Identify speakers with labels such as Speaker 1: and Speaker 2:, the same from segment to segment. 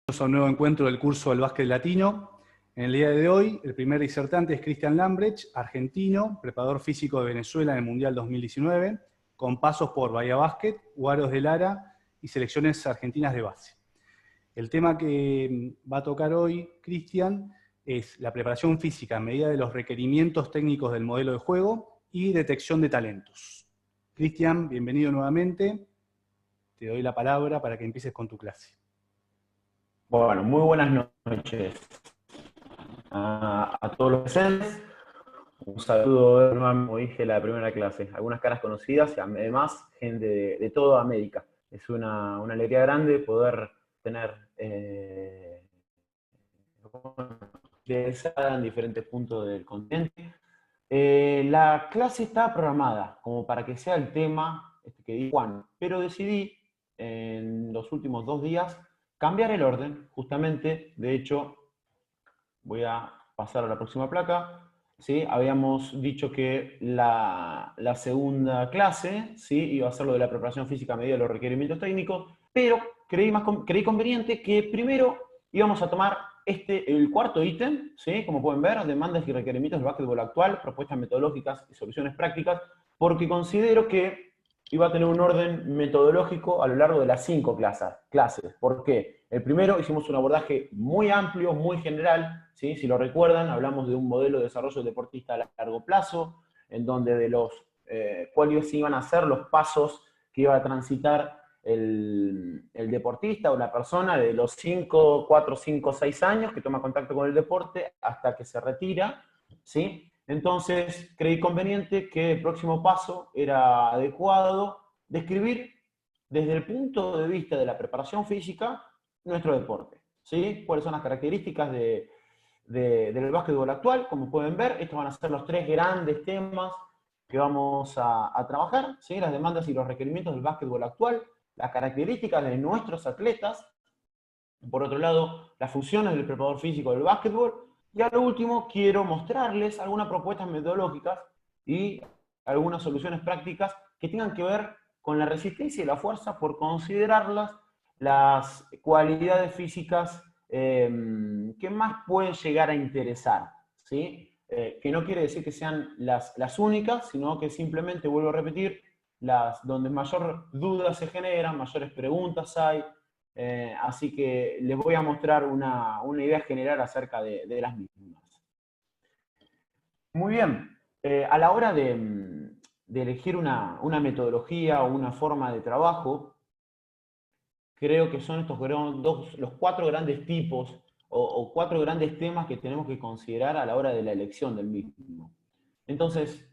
Speaker 1: A un nuevo encuentro del curso del básquet latino. En el día de hoy, el primer disertante es Cristian Lambrecht, argentino, preparador físico de Venezuela en el Mundial 2019, con pasos por Bahía Básquet, Huaros de Lara y selecciones argentinas de base. El tema que va a tocar hoy Cristian es la preparación física a medida de los requerimientos técnicos del modelo de juego y detección de talentos. Cristian, bienvenido nuevamente. Te doy la palabra para que empieces con tu clase.
Speaker 2: Bueno, muy buenas noches a todos los presentes. Un saludo, como dije, la primera clase. Algunas caras conocidas y además gente de toda América. Es una alegría grande poder tener interesada en diferentes puntos del continente. La clase está programada como para que sea el tema que dijo Juan, pero decidí en los últimos 2 días cambiar el orden, justamente. De hecho, voy a pasar a la próxima placa. ¿Sí? Habíamos dicho que la segunda clase, ¿sí?, iba a ser lo de la preparación física a medida de los requerimientos técnicos, pero creí conveniente que primero íbamos a tomar el cuarto ítem, ¿sí?, como pueden ver, demandas y requerimientos del básquetbol actual, propuestas metodológicas y soluciones prácticas, porque considero que iba a tener un orden metodológico a lo largo de las 5 clases. ¿Por qué? El primero hicimos un abordaje muy amplio, muy general, ¿sí? Si lo recuerdan, hablamos de un modelo de desarrollo del deportista a largo plazo, en donde de los cuáles iban a ser los pasos que iba a transitar el deportista o la persona de los 4, 5, 6 años que toma contacto con el deporte hasta que se retira, ¿sí? Entonces, creí conveniente que el próximo paso era adecuado describir desde el punto de vista de la preparación física nuestro deporte, ¿sí? ¿Cuáles son las características del básquetbol actual? Como pueden ver, estos van a ser los 3 grandes temas que vamos a trabajar, ¿sí? Las demandas y los requerimientos del básquetbol actual, las características de nuestros atletas, por otro lado, las funciones del preparador físico del básquetbol, y a lo último quiero mostrarles algunas propuestas metodológicas y algunas soluciones prácticas que tengan que ver con la resistencia y la fuerza, por considerarlas las cualidades físicas que más pueden llegar a interesar, ¿sí? Que no quiere decir que sean las únicas, sino que simplemente, vuelvo a repetir, donde mayor dudas se generan, mayores preguntas hay. Así que les voy a mostrar una idea general acerca de las mismas. Muy bien. A la hora de elegir una metodología o una forma de trabajo, creo que son los 4 grandes tipos o 4 grandes temas que tenemos que considerar a la hora de la elección del mismo. Entonces,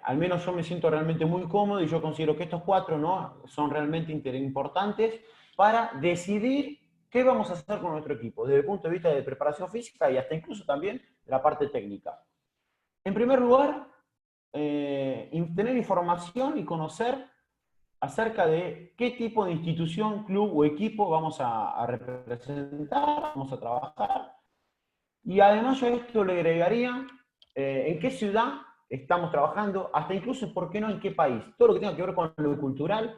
Speaker 2: al menos yo me siento realmente muy cómodo y yo considero que estos 4, ¿no?, son realmente importantes para decidir qué vamos a hacer con nuestro equipo, desde el punto de vista de preparación física y hasta incluso también de la parte técnica. En primer lugar, tener información y conocer acerca de qué tipo de institución, club o equipo vamos a representar, vamos a trabajar. Y además yo a esto le agregaría en qué ciudad estamos trabajando, hasta incluso, ¿por qué no?, en qué país. Todo lo que tenga que ver con lo cultural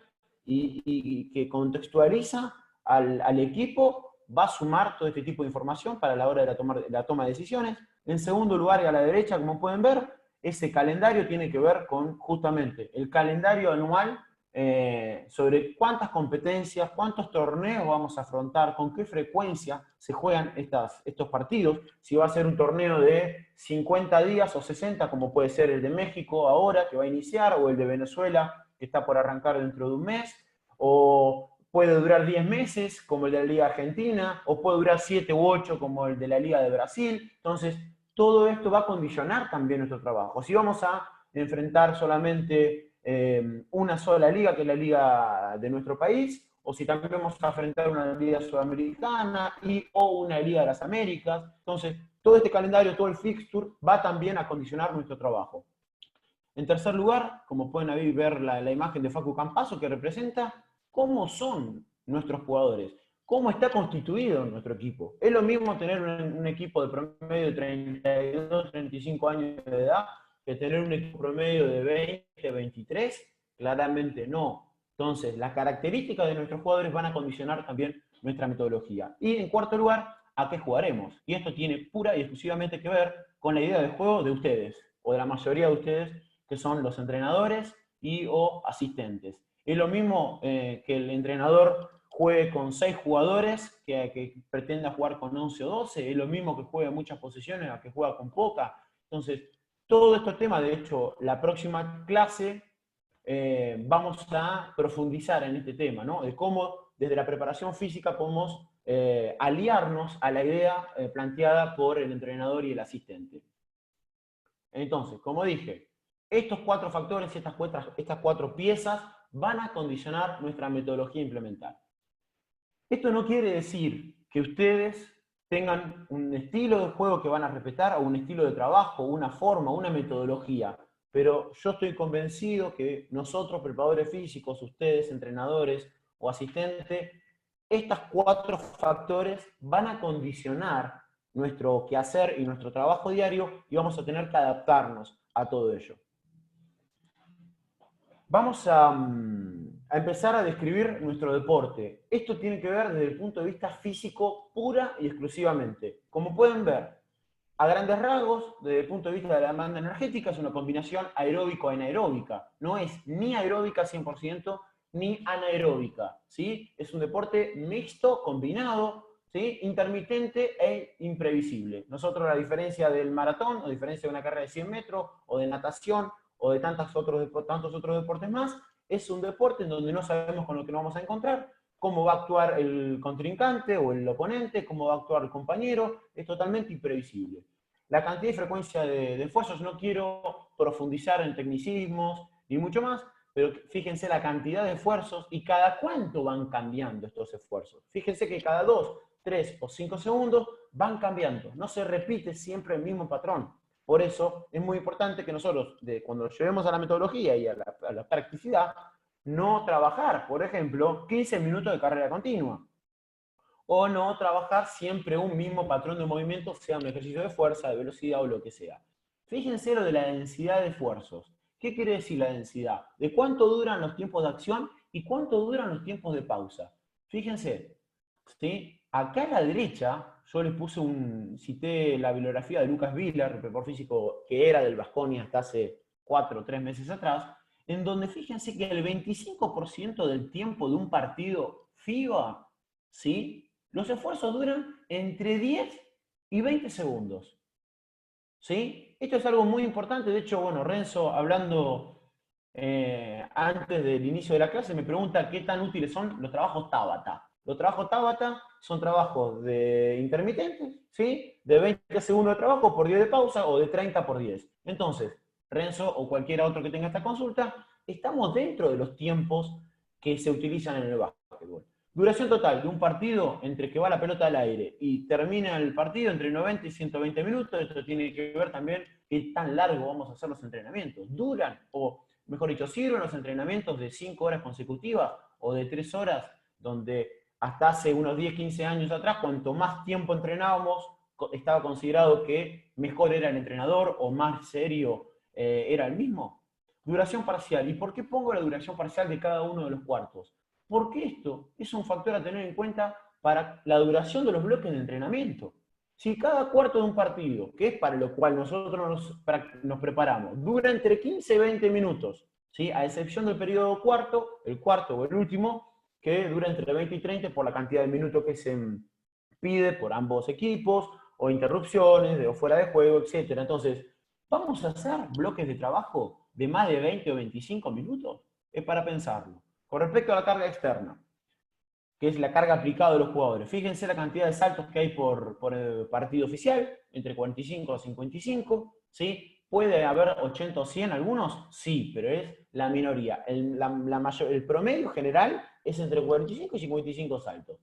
Speaker 2: y que contextualiza al equipo va a sumar todo este tipo de información para la hora de la toma de decisiones. En segundo lugar, y a la derecha, como pueden ver, ese calendario tiene que ver con justamente el calendario anual sobre cuántas competencias, cuántos torneos vamos a afrontar, con qué frecuencia se juegan estos partidos, si va a ser un torneo de 50 días o 60, como puede ser el de México ahora, que va a iniciar, o el de Venezuela, que está por arrancar dentro de un mes, o puede durar 10 meses, como el de la Liga Argentina, o puede durar 7 u 8, como el de la Liga de Brasil. Entonces, todo esto va a condicionar también nuestro trabajo. Si vamos a enfrentar solamente una sola liga, que es la liga de nuestro país, o si también vamos a enfrentar una liga sudamericana o una liga de las Américas. Entonces, todo este calendario, todo el fixture, va también a condicionar nuestro trabajo. En tercer lugar, como pueden ahí ver la imagen de Facu Campazo, que representa cómo son nuestros jugadores, cómo está constituido nuestro equipo. Es lo mismo tener un equipo de promedio de 32, 35 años de edad que tener un equipo promedio de 20, 23, claramente no. Entonces, las características de nuestros jugadores van a condicionar también nuestra metodología. Y en cuarto lugar, ¿a qué jugaremos? Y esto tiene pura y exclusivamente que ver con la idea de juego de ustedes, o de la mayoría de ustedes, que son los entrenadores o asistentes. Es lo mismo que el entrenador juegue con 6 jugadores que pretenda jugar con 11 o 12, es lo mismo que juegue muchas posiciones a que juega con poca. Entonces, todo estos temas, de hecho, la próxima clase vamos a profundizar en este tema, ¿no? De cómo desde la preparación física podemos aliarnos a la idea planteada por el entrenador y el asistente. Entonces, como dije, estos 4 factores, estas 4 piezas van a condicionar nuestra metodología a implementar. Esto no quiere decir que ustedes tengan un estilo de juego que van a respetar, o un estilo de trabajo, una forma, una metodología, pero yo estoy convencido que nosotros, preparadores físicos, ustedes, entrenadores o asistentes, estos 4 factores van a condicionar nuestro quehacer y nuestro trabajo diario, y vamos a tener que adaptarnos a todo ello. Vamos a empezar a describir nuestro deporte. Esto tiene que ver desde el punto de vista físico pura y exclusivamente. Como pueden ver, a grandes rasgos, desde el punto de vista de la demanda energética, es una combinación aeróbico-anaeróbica. No es ni aeróbica 100% ni anaeróbica, ¿sí? Es un deporte mixto, combinado, ¿sí? Intermitente e imprevisible. Nosotros, a diferencia del maratón, a diferencia de una carrera de 100 metros, o de natación, o de tantos otros deportes más, es un deporte en donde no sabemos con lo que nos vamos a encontrar, cómo va a actuar el contrincante o el oponente, cómo va a actuar el compañero, es totalmente imprevisible. La cantidad y frecuencia de esfuerzos, no quiero profundizar en tecnicismos ni mucho más, pero fíjense la cantidad de esfuerzos y cada cuánto van cambiando estos esfuerzos. Fíjense que cada 2, 3 o 5 segundos van cambiando, no se repite siempre el mismo patrón. Por eso es muy importante que nosotros, cuando lo llevemos a la metodología y a la practicidad, no trabajar, por ejemplo, 15 minutos de carrera continua. O no trabajar siempre un mismo patrón de movimiento, sea un ejercicio de fuerza, de velocidad o lo que sea. Fíjense lo de la densidad de esfuerzos. ¿Qué quiere decir la densidad? De cuánto duran los tiempos de acción y cuánto duran los tiempos de pausa. Fíjense, ¿sí? Acá a la derecha, yo les cité la bibliografía de Lucas Viller, el preparador físico que era del Baskonia hasta hace 4 o 3 meses atrás, en donde fíjense que el 25% del tiempo de un partido FIBA, ¿sí? Los esfuerzos duran entre 10 y 20 segundos. ¿Sí? Esto es algo muy importante. De hecho, bueno, Renzo, hablando antes del inicio de la clase, me pregunta qué tan útiles son los trabajos Tabata. Los trabajos Tabata son trabajos intermitentes, ¿sí? De 20 segundos de trabajo por 10 de pausa, o de 30 por 10. Entonces, Renzo o cualquiera otro que tenga esta consulta, estamos dentro de los tiempos que se utilizan en el básquetbol. Duración total de un partido, entre que va la pelota al aire y termina el partido, entre 90 y 120 minutos. Esto tiene que ver también qué tan largo vamos a hacer los entrenamientos. ¿Duran, o mejor dicho, sirven los entrenamientos de 5 horas consecutivas o de 3 horas, donde hasta hace unos 10, 15 años atrás, cuanto más tiempo entrenábamos, estaba considerado que mejor era el entrenador o más serio era el mismo? Duración parcial. ¿Y por qué pongo la duración parcial de cada uno de los cuartos? Porque esto es un factor a tener en cuenta para la duración de los bloques de entrenamiento. Si cada cuarto de un partido, que es para lo cual nosotros nos preparamos, dura entre 15 y 20 minutos, ¿sí? A excepción del periodo cuarto, el cuarto o el último, que dura entre 20 y 30 por la cantidad de minutos que se pide por ambos equipos, o interrupciones, o fuera de juego, etc. Entonces, ¿vamos a hacer bloques de trabajo de más de 20 o 25 minutos? Es para pensarlo. Con respecto a la carga externa, que es la carga aplicada de los jugadores, fíjense la cantidad de saltos que hay por el partido oficial, entre 45 a 55, ¿sí? ¿Puede haber 80 o 100 algunos? Sí, pero es la minoría. El promedio general es entre 45 y 55 saltos.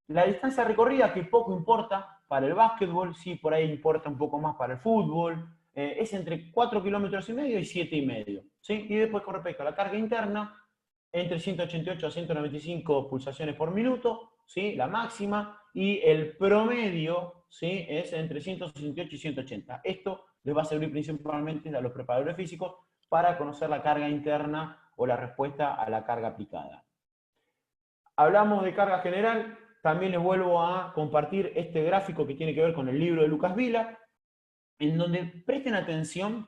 Speaker 2: La distancia recorrida, que poco importa para el básquetbol, sí, por ahí importa un poco más para el fútbol, es entre 4,5 kilómetros y 7,5. ¿Sí? Y después, con respecto a la carga interna, entre 188 a 195 pulsaciones por minuto, ¿sí? La máxima, y el promedio, ¿sí? Es entre 168 y 180. Esto les va a servir principalmente a los preparadores físicos para conocer la carga interna o la respuesta a la carga aplicada. Hablamos de carga general, también les vuelvo a compartir este gráfico que tiene que ver con el libro de Lucas Vila, en donde presten atención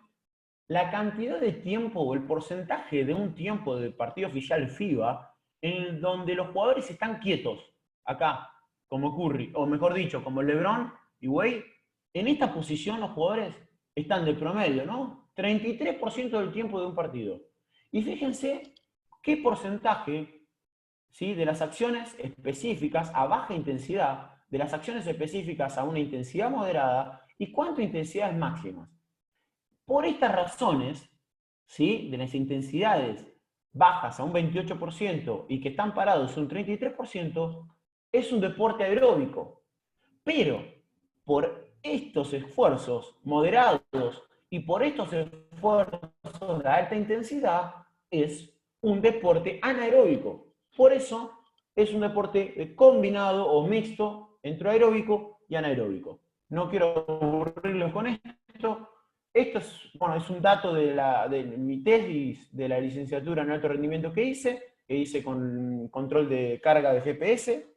Speaker 2: la cantidad de tiempo o el porcentaje de un tiempo del partido oficial FIBA en donde los jugadores están quietos. Acá, como Curry, o mejor dicho, como LeBron y Wade, en esta posición los jugadores están de promedio, ¿no? 33% del tiempo de un partido. Y fíjense qué porcentaje, ¿sí?, de las acciones específicas a baja intensidad, de las acciones específicas a una intensidad moderada, y cuánto intensidades máximas. Por estas razones, ¿sí?, de las intensidades bajas a un 28% y que están parados un 33%, es un deporte aeróbico. Pero por estos esfuerzos moderados y por estos esfuerzos de alta intensidad, es un deporte anaeróbico. Por eso es un deporte combinado o mixto entre aeróbico y anaeróbico. No quiero aburrirlos con esto. Esto es, bueno, es un dato de mi tesis de la licenciatura en alto rendimiento que hice con control de carga de GPS,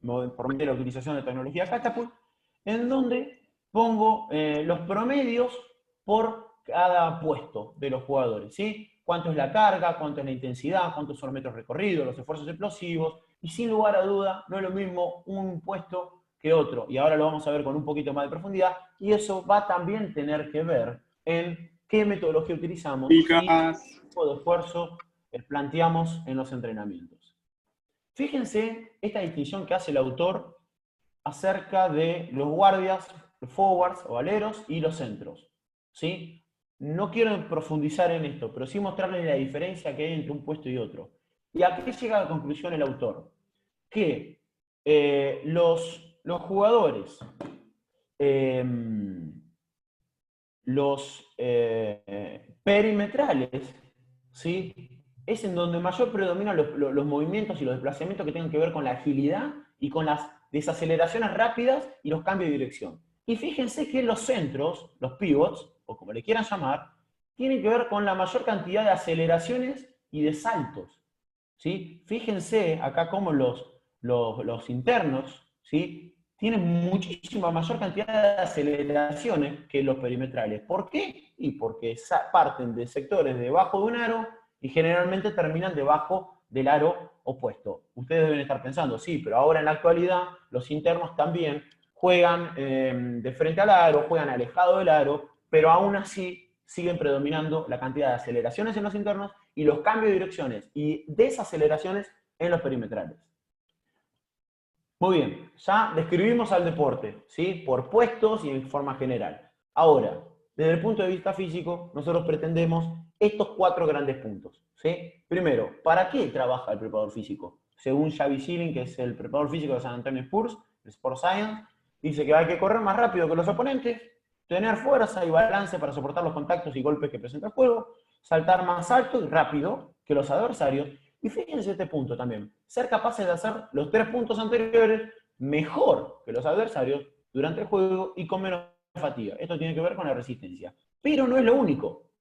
Speaker 2: por medio de la utilización de tecnología Catapult, en donde pongo los promedios por cada puesto de los jugadores, ¿sí? Cuánto es la carga, cuánto es la intensidad, cuántos son los metros recorridos, los esfuerzos explosivos, y sin lugar a duda no es lo mismo un puesto que otro, y ahora lo vamos a ver con un poquito más de profundidad, y eso va también a tener que ver en qué metodología utilizamos y qué tipo de esfuerzo planteamos en los entrenamientos. Fíjense esta distinción que hace el autor acerca de los guardias, los forwards o aleros y los centros, ¿sí? No quiero profundizar en esto, pero sí mostrarles la diferencia que hay entre un puesto y otro. ¿Y a qué llega a la conclusión el autor? Que los jugadores, los perimetrales, ¿sí?, es en donde mayor predominan los movimientos y los desplazamientos que tengan que ver con la agilidad y con las desaceleraciones rápidas y los cambios de dirección. Y fíjense que los centros, los pivots, o como le quieran llamar, tienen que ver con la mayor cantidad de aceleraciones y de saltos, ¿sí? Fíjense acá cómo los internos, ¿sí?, tienen muchísima mayor cantidad de aceleraciones que los perimetrales. ¿Por qué? Y porque parten de sectores debajo de un aro y generalmente terminan debajo del aro opuesto. Ustedes deben estar pensando, sí, pero ahora en la actualidad los internos también juegan de frente al aro, juegan alejado del aro, pero aún así siguen predominando la cantidad de aceleraciones en los internos y los cambios de direcciones y desaceleraciones en los perimetrales. Muy bien, ya describimos al deporte, ¿sí?, por puestos y en forma general. Ahora, desde el punto de vista físico, nosotros pretendemos estos 4 grandes puntos, ¿sí? Primero, ¿para qué trabaja el preparador físico? Según Xavi Schilling, que es el preparador físico de San Antonio Spurs, el Sport Science, dice que hay que correr más rápido que los oponentes, tener fuerza y balance para soportar los contactos y golpes que presenta el juego, saltar más alto y rápido que los adversarios. Y fíjense este punto también, ser capaces de hacer los 3 puntos anteriores mejor que los adversarios durante el juego y con menos fatiga. Esto tiene que ver con la resistencia. Pero no es lo único.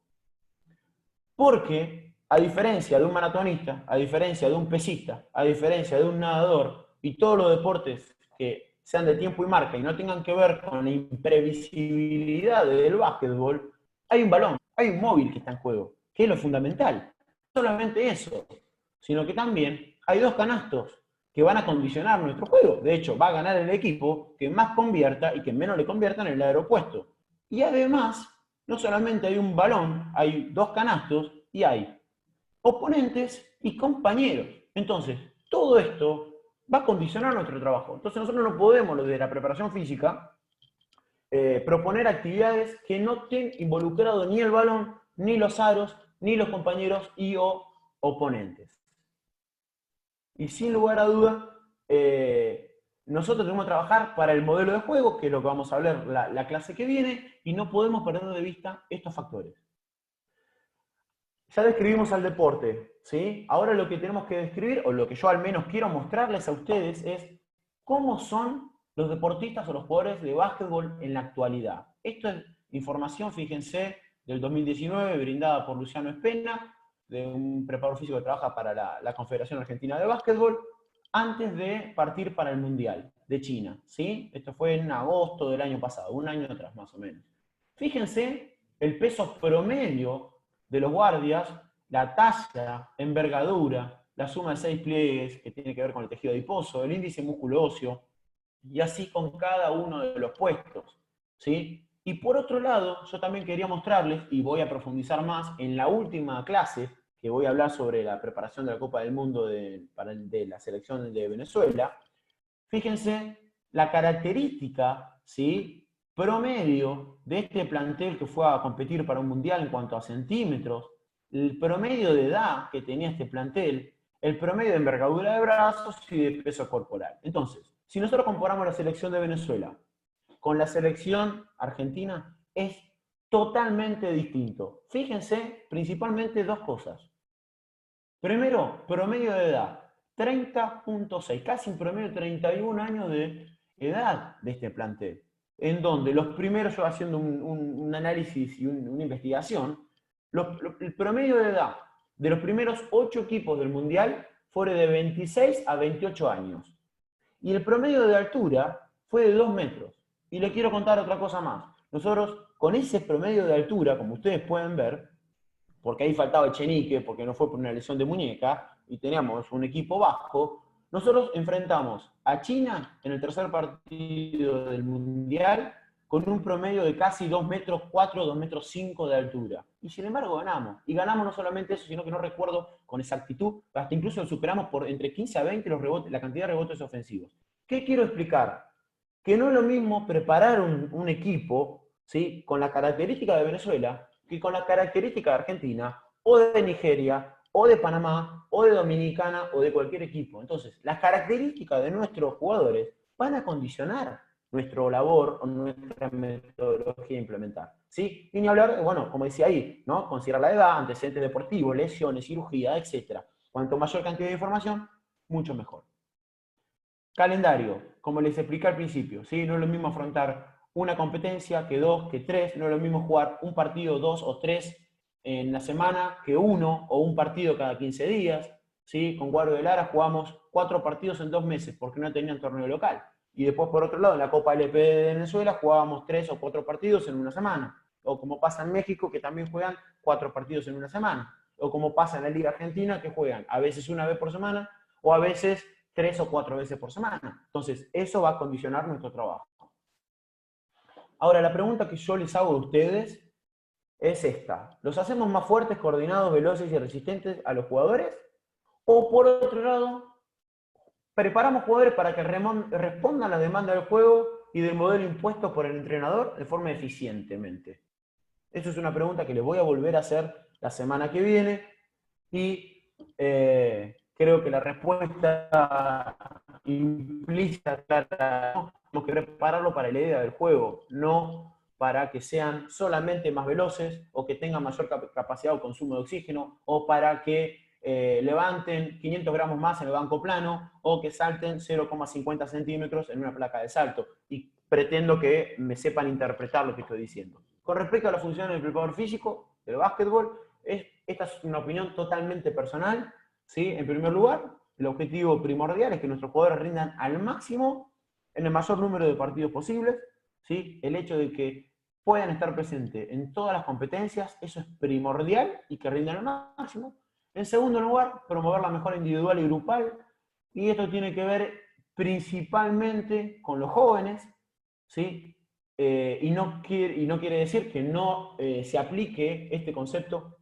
Speaker 2: Porque, a diferencia de un maratonista, a diferencia de un pesista, a diferencia de un nadador y todos los deportes que sean de tiempo y marca y no tengan que ver con la imprevisibilidad del básquetbol, hay un balón, hay un móvil que está en juego, que es lo fundamental. No solamente eso, sino que también hay 2 canastos que van a condicionar nuestro juego. De hecho, va a ganar el equipo que más convierta y que menos le convierta en el lado opuesto. Y además, no solamente hay un balón, hay 2 canastos y hay oponentes y compañeros. Entonces, todo esto va a condicionar nuestro trabajo. Entonces, nosotros no podemos, desde la preparación física, proponer actividades que no estén involucrados ni el balón, ni los aros, ni los compañeros y o oponentes. Y sin lugar a duda, nosotros tenemos que trabajar para el modelo de juego, que es lo que vamos a hablar la clase que viene, y no podemos perder de vista estos factores. Ya describimos al deporte, ¿sí? Ahora lo que tenemos que describir, o lo que yo al menos quiero mostrarles a ustedes, es cómo son los deportistas o los jugadores de básquetbol en la actualidad. Esto es información, fíjense, del 2019, brindada por Luciano Espena, de un preparador físico que trabaja para la Confederación Argentina de Básquetbol, antes de partir para el Mundial de China, ¿sí? Esto fue en agosto del año pasado, un año atrás más o menos. Fíjense el peso promedio de los guardias, la talla, envergadura, la suma de 6 pliegues, que tiene que ver con el tejido adiposo, el índice músculo óseo, y así con cada uno de los puestos, ¿sí? Y por otro lado, yo también quería mostrarles, y voy a profundizar más en la última clase, que voy a hablar sobre la preparación de la Copa del Mundo de la selección de Venezuela. Fíjense la característica, ¿sí?, promedio de este plantel que fue a competir para un mundial en cuanto a centímetros, el promedio de edad que tenía este plantel, el promedio de envergadura de brazos y de peso corporal. Entonces, si nosotros comparamos la selección de Venezuela con la selección argentina, es totalmente distinto. Fíjense principalmente dos cosas. Primero, promedio de edad, 30.6, casi un promedio de 31 años de edad de este plantel, en donde los primeros, yo haciendo un análisis y una investigación, el promedio de edad de los primeros 8 equipos del Mundial fue de 26 a 28 años. Y el promedio de altura fue de 2 metros. Y le quiero contar otra cosa más. Nosotros, con ese promedio de altura, como ustedes pueden ver, porque ahí faltaba Echenique, porque no fue por una lesión de muñeca, y teníamos un equipo bajo, nosotros enfrentamos a China en el tercer partido del Mundial con un promedio de casi 2 metros 4, 2 metros 5 de altura. Y sin embargo ganamos. Y ganamos no solamente eso, sino que no recuerdo con exactitud, hasta incluso superamos por entre 15 a 20 los rebotes, la cantidad de rebotes ofensivos. ¿Qué quiero explicar? Que no es lo mismo preparar un equipo, ¿sí?, con la característica de Venezuela que con la característica de Argentina, o de Nigeria, o de Panamá, o de Dominicana, o de cualquier equipo. Entonces, las características de nuestros jugadores van a condicionar nuestra labor o nuestra metodología a implementar, ¿sí? Y ni hablar, bueno, como decía ahí, ¿no?, considerar la edad, antecedentes deportivos, lesiones, cirugía, etc. Cuanto mayor cantidad de información, mucho mejor. Calendario, como les expliqué al principio, ¿sí? No es lo mismo afrontar una competencia que 2, que 3, no es lo mismo jugar un partido, 2 o 3 en la semana que 1 o un partido cada 15 días, ¿sí? Con Guaro de Lara jugamos 4 partidos en 2 meses porque no tenían torneo local. Y después, por otro lado, en la Copa LP de Venezuela jugábamos 3 o 4 partidos en una semana. O como pasa en México, que también juegan 4 partidos en una semana. O como pasa en la Liga Argentina, que juegan a veces una vez por semana o a veces 3 o 4 veces por semana. Entonces, eso va a condicionar nuestro trabajo. Ahora, la pregunta que yo les hago a ustedes es esta. ¿Los hacemos más fuertes, coordinados, veloces y resistentes a los jugadores? O por otro lado, preparamos jugadores para que respondan a la demanda del juego y del modelo impuesto por el entrenador de forma eficientemente. Esa es una pregunta que les voy a volver a hacer la semana que viene y creo que la respuesta implícita, clara, tenemos que prepararlo para la idea del juego, no para que sean solamente más veloces o que tengan mayor capacidad o consumo de oxígeno o para que levanten 500 gramos más en el banco plano o que salten 0,50 centímetros en una placa de salto. Y pretendo que me sepan interpretar lo que estoy diciendo. Con respecto a la función del preparador físico del básquetbol, esta es una opinión totalmente personal, ¿sí? En primer lugar, el objetivo primordial es que nuestros jugadores rindan al máximo en el mayor número de partidos posibles, ¿sí? El hecho de que puedan estar presentes en todas las competencias, eso es primordial y que rindan al máximo. En segundo lugar, promover la mejora individual y grupal, y esto tiene que ver principalmente con los jóvenes, ¿sí? Y no quiere decir que no se aplique este concepto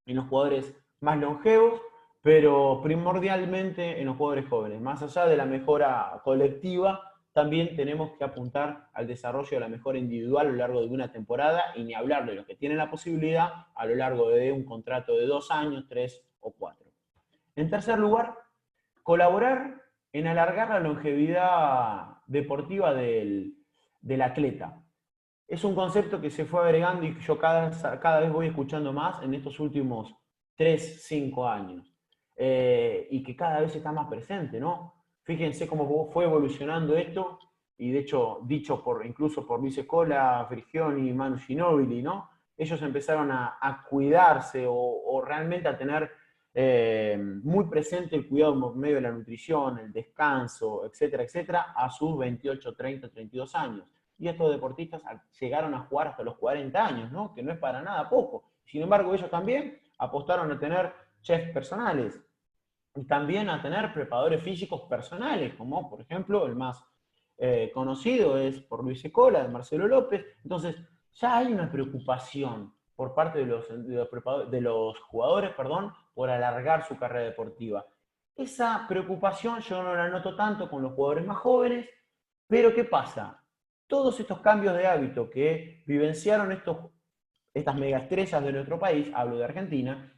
Speaker 2: en los jugadores más longevos, pero primordialmente en los jugadores jóvenes. Más allá de la mejora colectiva, también tenemos que apuntar al desarrollo de la mejora individual a lo largo de una temporada y ni hablar de los que tienen la posibilidad a lo largo de un contrato de 2 años, 3 o 4. En tercer lugar, colaborar en alargar la longevidad deportiva del atleta. Es un concepto que se fue agregando y que yo cada vez voy escuchando más en estos últimos 3, 5 años. Y que cada vez está más presente, ¿no? Fíjense cómo fue evolucionando esto, y de hecho, dicho incluso por Luis Escola, Frigioni y Manu Ginóbili, ¿no? Ellos empezaron a cuidarse o realmente a tener muy presente el cuidado por medio de la nutrición, el descanso, etcétera, etcétera, a sus 28, 30, 32 años. Y estos deportistas llegaron a jugar hasta los 40 años, ¿no? Que no es para nada poco. Sin embargo, ellos también apostaron a tener chefs personales y también a tener preparadores físicos personales, como por ejemplo el más conocido es por Luis Ecola, de Marcelo López. Entonces, ya hay una preocupación por parte de los jugadores, por alargar su carrera deportiva. Esa preocupación yo no la noto tanto con los jugadores más jóvenes, pero ¿qué pasa? Todos estos cambios de hábito que vivenciaron estas megaestrellas de nuestro país, hablo de Argentina,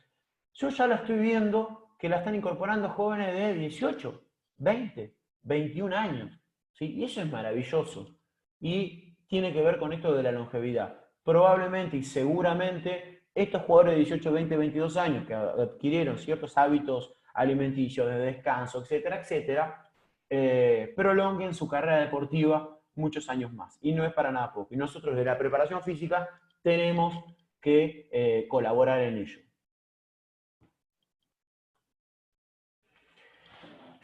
Speaker 2: yo ya la estoy viendo que la están incorporando jóvenes de 18, 20, 21 años. ¿Sí? Y eso es maravilloso. Y tiene que ver con esto de la longevidad. Probablemente y seguramente estos jugadores de 18, 20, 22 años que adquirieron ciertos hábitos alimenticios, de descanso, etcétera, etcétera, prolonguen su carrera deportiva muchos años más. Y no es para nada poco. Y nosotros de la preparación física tenemos que colaborar en ello.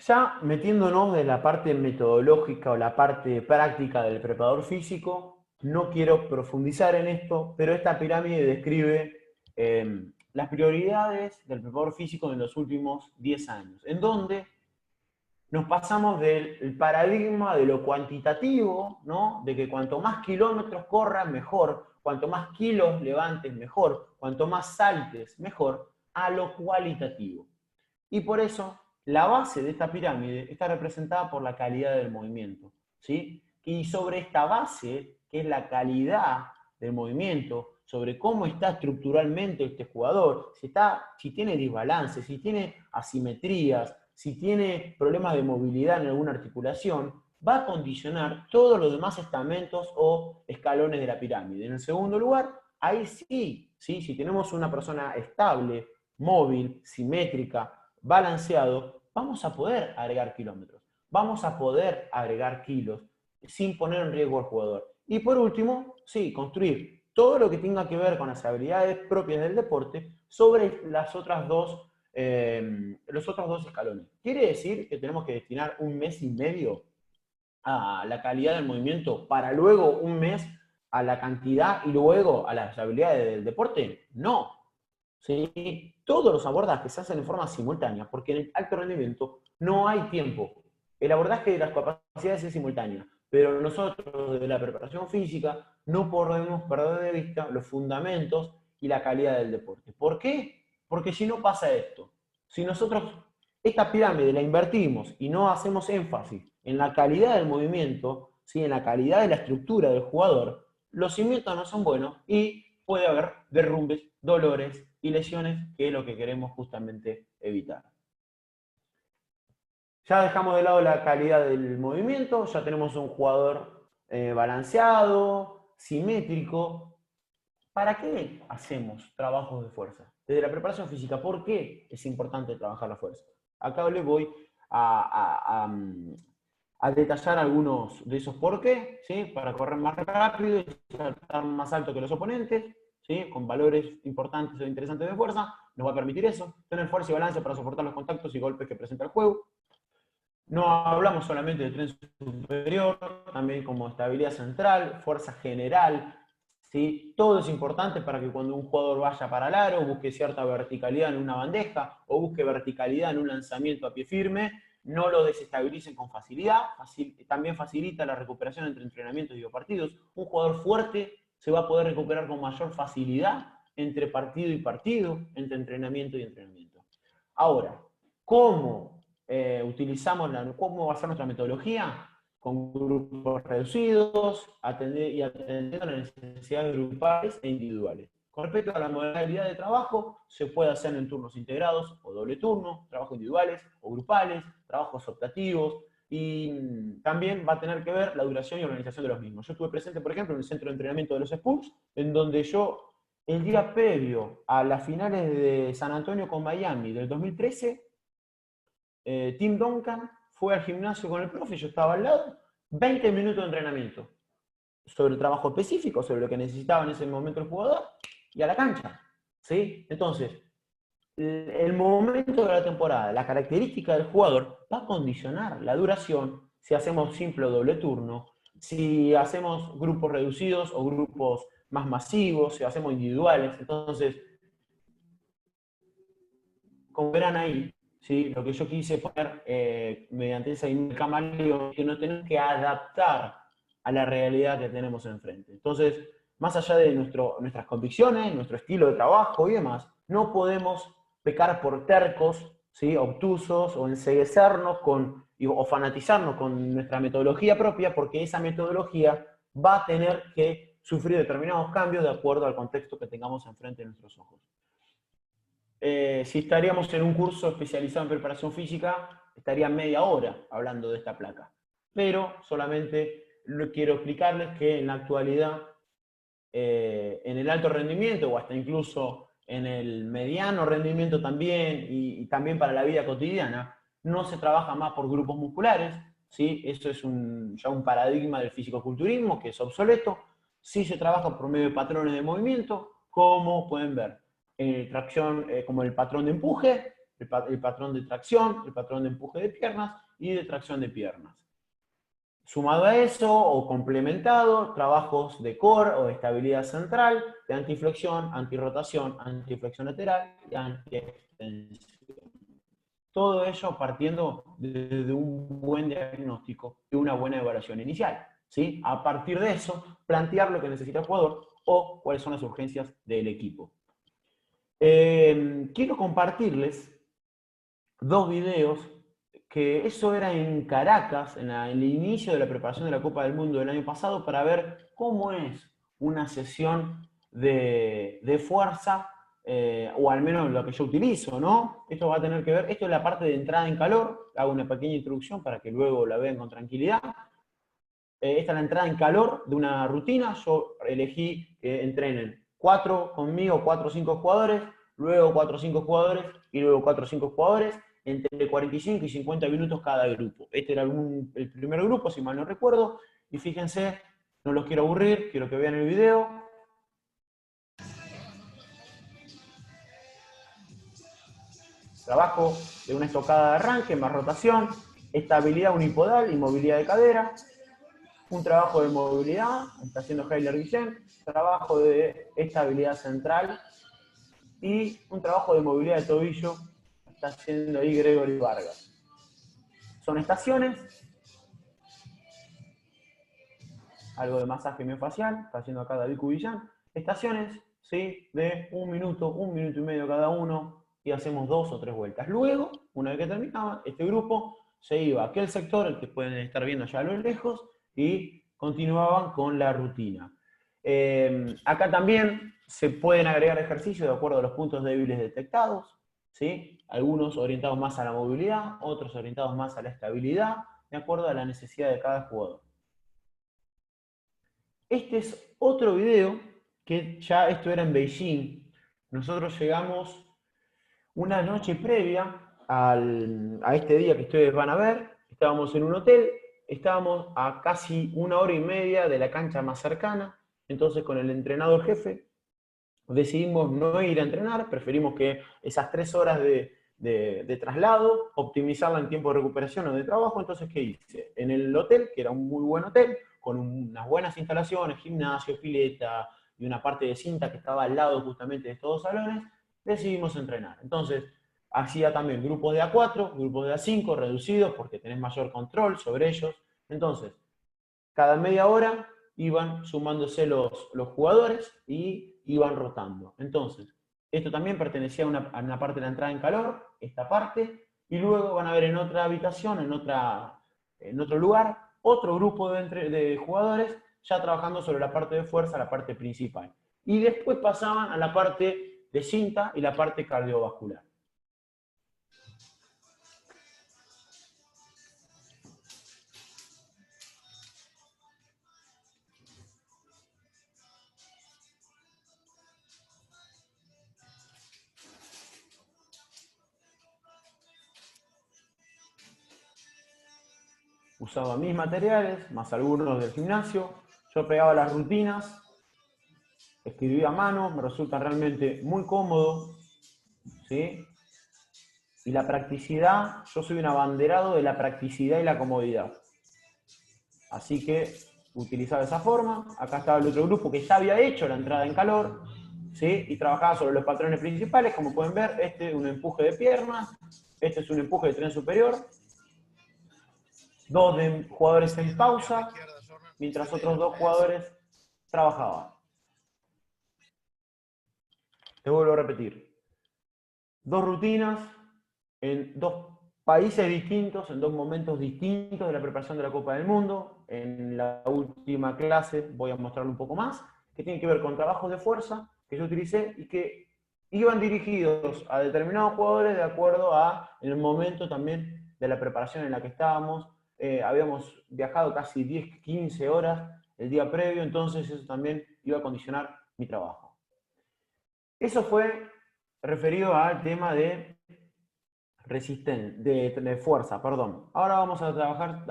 Speaker 2: Ya metiéndonos de la parte metodológica o la parte práctica del preparador físico, no quiero profundizar en esto, pero esta pirámide describe las prioridades del preparador físico en los últimos 10 años, en donde nos pasamos del paradigma de lo cuantitativo, ¿no? De que cuanto más kilómetros corras, mejor, cuanto más kilos levantes, mejor, cuanto más saltes, mejor, a lo cualitativo. Y por eso la base de esta pirámide está representada por la calidad del movimiento, ¿sí? Y sobre esta base, que es la calidad del movimiento, sobre cómo está estructuralmente este jugador, si tiene desbalance, si tiene asimetrías, si tiene problemas de movilidad en alguna articulación, va a condicionar todos los demás estamentos o escalones de la pirámide. En el segundo lugar, ahí sí, si tenemos una persona estable, móvil, simétrica, balanceado, vamos a poder agregar kilómetros, vamos a poder agregar kilos sin poner en riesgo al jugador. Y por último, sí, construir todo lo que tenga que ver con las habilidades propias del deporte sobre los otros dos escalones. Quiere decir que tenemos que destinar un mes y medio a la calidad del movimiento para luego un mes a la cantidad y luego a las habilidades del deporte. No. ¿Sí? Todos los abordajes se hacen en forma simultánea, porque en el alto rendimiento no hay tiempo. El abordaje de las capacidades es simultáneo, pero nosotros de la preparación física no podemos perder de vista los fundamentos y la calidad del deporte. ¿Por qué? Porque si no pasa esto, si nosotros esta pirámide la invertimos y no hacemos énfasis en la calidad del movimiento, ¿sí? En la calidad de la estructura del jugador, los cimientos no son buenos y puede haber derrumbes, dolores y lesiones, que es lo que queremos justamente evitar. Ya dejamos de lado la calidad del movimiento, ya tenemos un jugador balanceado, simétrico. ¿Para qué hacemos trabajos de fuerza? Desde la preparación física, ¿por qué es importante trabajar la fuerza? Acá les voy a detallar algunos de esos por qué, ¿sí? Para correr más rápido y saltar más alto que los oponentes, ¿sí? Con valores importantes o interesantes de fuerza, nos va a permitir eso, tener fuerza y balance para soportar los contactos y golpes que presenta el juego. No hablamos solamente de tren superior, también como estabilidad central, fuerza general, ¿sí? Todo es importante para que cuando un jugador vaya para el aro, busque cierta verticalidad en una bandeja o busque verticalidad en un lanzamiento a pie firme, no lo desestabilicen con facilidad, también facilita la recuperación entre entrenamientos y partidos. Un jugador fuerte se va a poder recuperar con mayor facilidad entre partido y partido, entre entrenamiento y entrenamiento. Ahora, ¿cómo cómo va a ser nuestra metodología? Con grupos reducidos atendiendo las necesidades grupales e individuales. Con respecto a la modalidad de trabajo, se puede hacer en turnos integrados o doble turno, trabajos individuales o grupales, trabajos optativos, y también va a tener que ver la duración y organización de los mismos. Yo estuve presente, por ejemplo, en el centro de entrenamiento de los Spurs, en donde yo, el día previo a las finales de San Antonio con Miami del 2013, Tim Duncan fue al gimnasio con el profe, yo estaba al lado, 20 minutos de entrenamiento sobre el trabajo específico, sobre lo que necesitaba en ese momento el jugador, y a la cancha, ¿sí? Entonces, el momento de la temporada, la característica del jugador va a condicionar la duración, si hacemos simple o doble turno, si hacemos grupos reducidos o grupos más masivos, si hacemos individuales. Entonces, como verán ahí, ¿sí? Lo que yo quise poner mediante esa camaleón, que no tenemos que adaptar a la realidad que tenemos enfrente. Entonces, más allá de nuestras convicciones, nuestro estilo de trabajo y demás, no podemos pecar por tercos, ¿sí? Obtusos, o enceguecernos o fanatizarnos con nuestra metodología propia, porque esa metodología va a tener que sufrir determinados cambios de acuerdo al contexto que tengamos enfrente de nuestros ojos. Si estaríamos en un curso especializado en preparación física, estaría media hora hablando de esta placa. Pero solamente quiero explicarles que en la actualidad, en el alto rendimiento, o hasta incluso en el mediano rendimiento también, y también para la vida cotidiana, no se trabaja más por grupos musculares, ¿sí? Eso es ya un paradigma del fisicoculturismo que es obsoleto. Sí se trabaja por medio de patrones de movimiento, como pueden ver. Tracción, como el patrón de empuje, el patrón de tracción, el patrón de empuje de piernas y de tracción de piernas. Sumado a eso, o complementado, trabajos de core o de estabilidad central, de antiflexión, antirrotación, antiflexión lateral y antiextensión. Todo ello partiendo de un buen diagnóstico y una buena evaluación inicial, ¿sí? A partir de eso, plantear lo que necesita el jugador o cuáles son las urgencias del equipo. Quiero compartirles dos videos, que eso era en Caracas, en el inicio de la preparación de la Copa del Mundo del año pasado, para ver cómo es una sesión de fuerza, o al menos lo que yo utilizo, ¿no? Esto va a tener que ver, esto es la parte de entrada en calor, hago una pequeña introducción para que luego la vean con tranquilidad. Esta es la entrada en calor de una rutina. Yo elegí que entrenen 4 conmigo, 4 o 5 jugadores, luego 4 o 5 jugadores y luego 4 o 5 jugadores, entre 45 y 50 minutos cada grupo. Este era el primer grupo, si mal no recuerdo, y fíjense, no los quiero aburrir, quiero que vean el video. Trabajo de una estocada de arranque, más rotación, estabilidad unipodal y movilidad de cadera. Un trabajo de movilidad, está haciendo Heiler Guillén, trabajo de estabilidad central y un trabajo de movilidad de tobillo, está haciendo ahí Gregory Vargas. Son estaciones, algo de masaje miofascial, está haciendo acá David Cubillán. Estaciones, ¿sí? De 1 minuto y medio cada uno, y hacemos 2 o 3 vueltas. Luego, una vez que terminaba, este grupo se iba a aquel sector, el que pueden estar viendo ya a lo lejos, y continuaban con la rutina. Acá también se pueden agregar ejercicios de acuerdo a los puntos débiles detectados, ¿sí? Algunos orientados más a la movilidad, otros orientados más a la estabilidad, de acuerdo a la necesidad de cada jugador. Este es otro video que ya esto era en Beijing. Nosotros llegamos una noche previa a este día que ustedes van a ver. Estábamos en un hotel, estábamos a casi 1 hora y media de la cancha más cercana. Entonces, con el entrenador jefe decidimos no ir a entrenar, preferimos que esas 3 horas de traslado, optimizarla en tiempo de recuperación o de trabajo. Entonces, ¿qué hice? En el hotel, que era un muy buen hotel, con unas buenas instalaciones, gimnasio, pileta y una parte de cinta que estaba al lado justamente de estos dos salones, decidimos entrenar. Entonces, hacía también grupos de A4, grupos de A5, reducidos porque tenés mayor control sobre ellos. Entonces, cada media hora iban sumándose los jugadores y iban rotando. Entonces, esto también pertenecía a una parte de la entrada en calor, esta parte, y luego van a ver en otra habitación, en otro lugar, otro grupo de jugadores ya trabajando sobre la parte de fuerza, la parte principal. Y después pasaban a la parte de cinta y la parte cardiovascular. Usaba mis materiales, más algunos del gimnasio. Yo pegaba las rutinas, escribía a mano, me resulta realmente muy cómodo, ¿sí? Y la practicidad, yo soy un abanderado de la practicidad y la comodidad. Así que utilizaba esa forma. Acá estaba el otro grupo que ya había hecho la entrada en calor, ¿sí? Y trabajaba sobre los patrones principales. Como pueden ver, este es un empuje de piernas, este es un empuje de tren superior. Dos de jugadores en pausa, mientras otros dos jugadores trabajaban. Te vuelvo a repetir. Dos rutinas en dos países distintos, en dos momentos distintos de la preparación de la Copa del Mundo. En la última clase voy a mostrarle un poco más, que tiene que ver con trabajos de fuerza que yo utilicé y que iban dirigidos a determinados jugadores de acuerdo a el momento también de la preparación en la que estábamos. Habíamos viajado casi 10, 15 horas el día previo, entonces eso también iba a condicionar mi trabajo. Eso fue referido al tema de de fuerza, perdón. Ahora vamos a trabajar,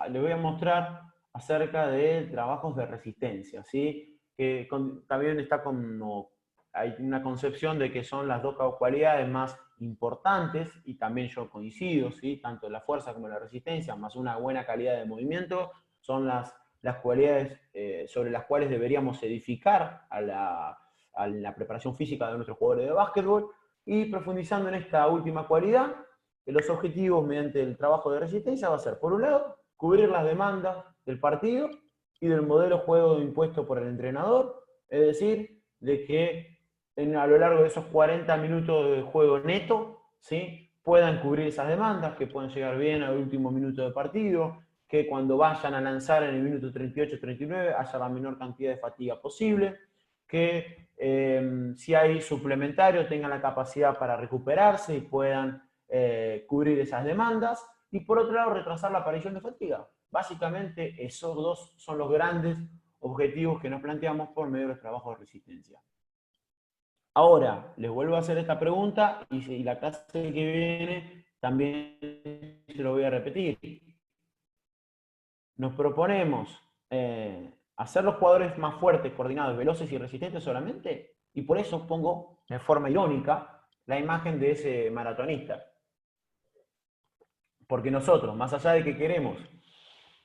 Speaker 2: les voy a mostrar acerca de trabajos de resistencia, ¿sí? Que también está como, hay una concepción de que son las dos cualidades más importantes, y también yo coincido, ¿sí? Tanto la fuerza como la resistencia, más una buena calidad de movimiento, son las cualidades sobre las cuales deberíamos edificar a la preparación física de nuestros jugadores de básquetbol. Y profundizando en esta última cualidad, los objetivos mediante el trabajo de resistencia va a ser, por un lado, cubrir las demandas del partido y del modelo de juego impuesto por el entrenador, es decir, de que a lo largo de esos 40 minutos de juego neto, ¿sí?, puedan cubrir esas demandas, que puedan llegar bien al último minuto de partido, que cuando vayan a lanzar en el minuto 38-39 haya la menor cantidad de fatiga posible, que si hay suplementario tengan la capacidad para recuperarse y puedan cubrir esas demandas, y por otro lado retrasar la aparición de fatiga. Básicamente esos dos son los grandes objetivos que nos planteamos por medio de los trabajos de resistencia. Ahora, les vuelvo a hacer esta pregunta y la clase que viene también se lo voy a repetir. Nos proponemos hacer los jugadores más fuertes, coordinados, veloces y resistentes solamente, y por eso pongo de forma irónica la imagen de ese maratonista. Porque nosotros, más allá de que queremos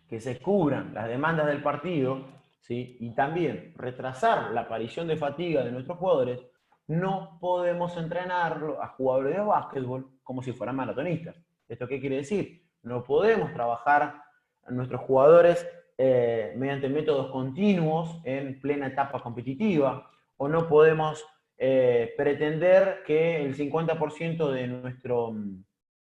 Speaker 2: que se cubran las demandas del partido, ¿sí?, y también retrasar la aparición de fatiga de nuestros jugadores, no podemos entrenarlo a jugadores de básquetbol como si fueran maratonistas. ¿Esto qué quiere decir? No podemos trabajar a nuestros jugadores mediante métodos continuos en plena etapa competitiva, o no podemos pretender que el 50% de nuestro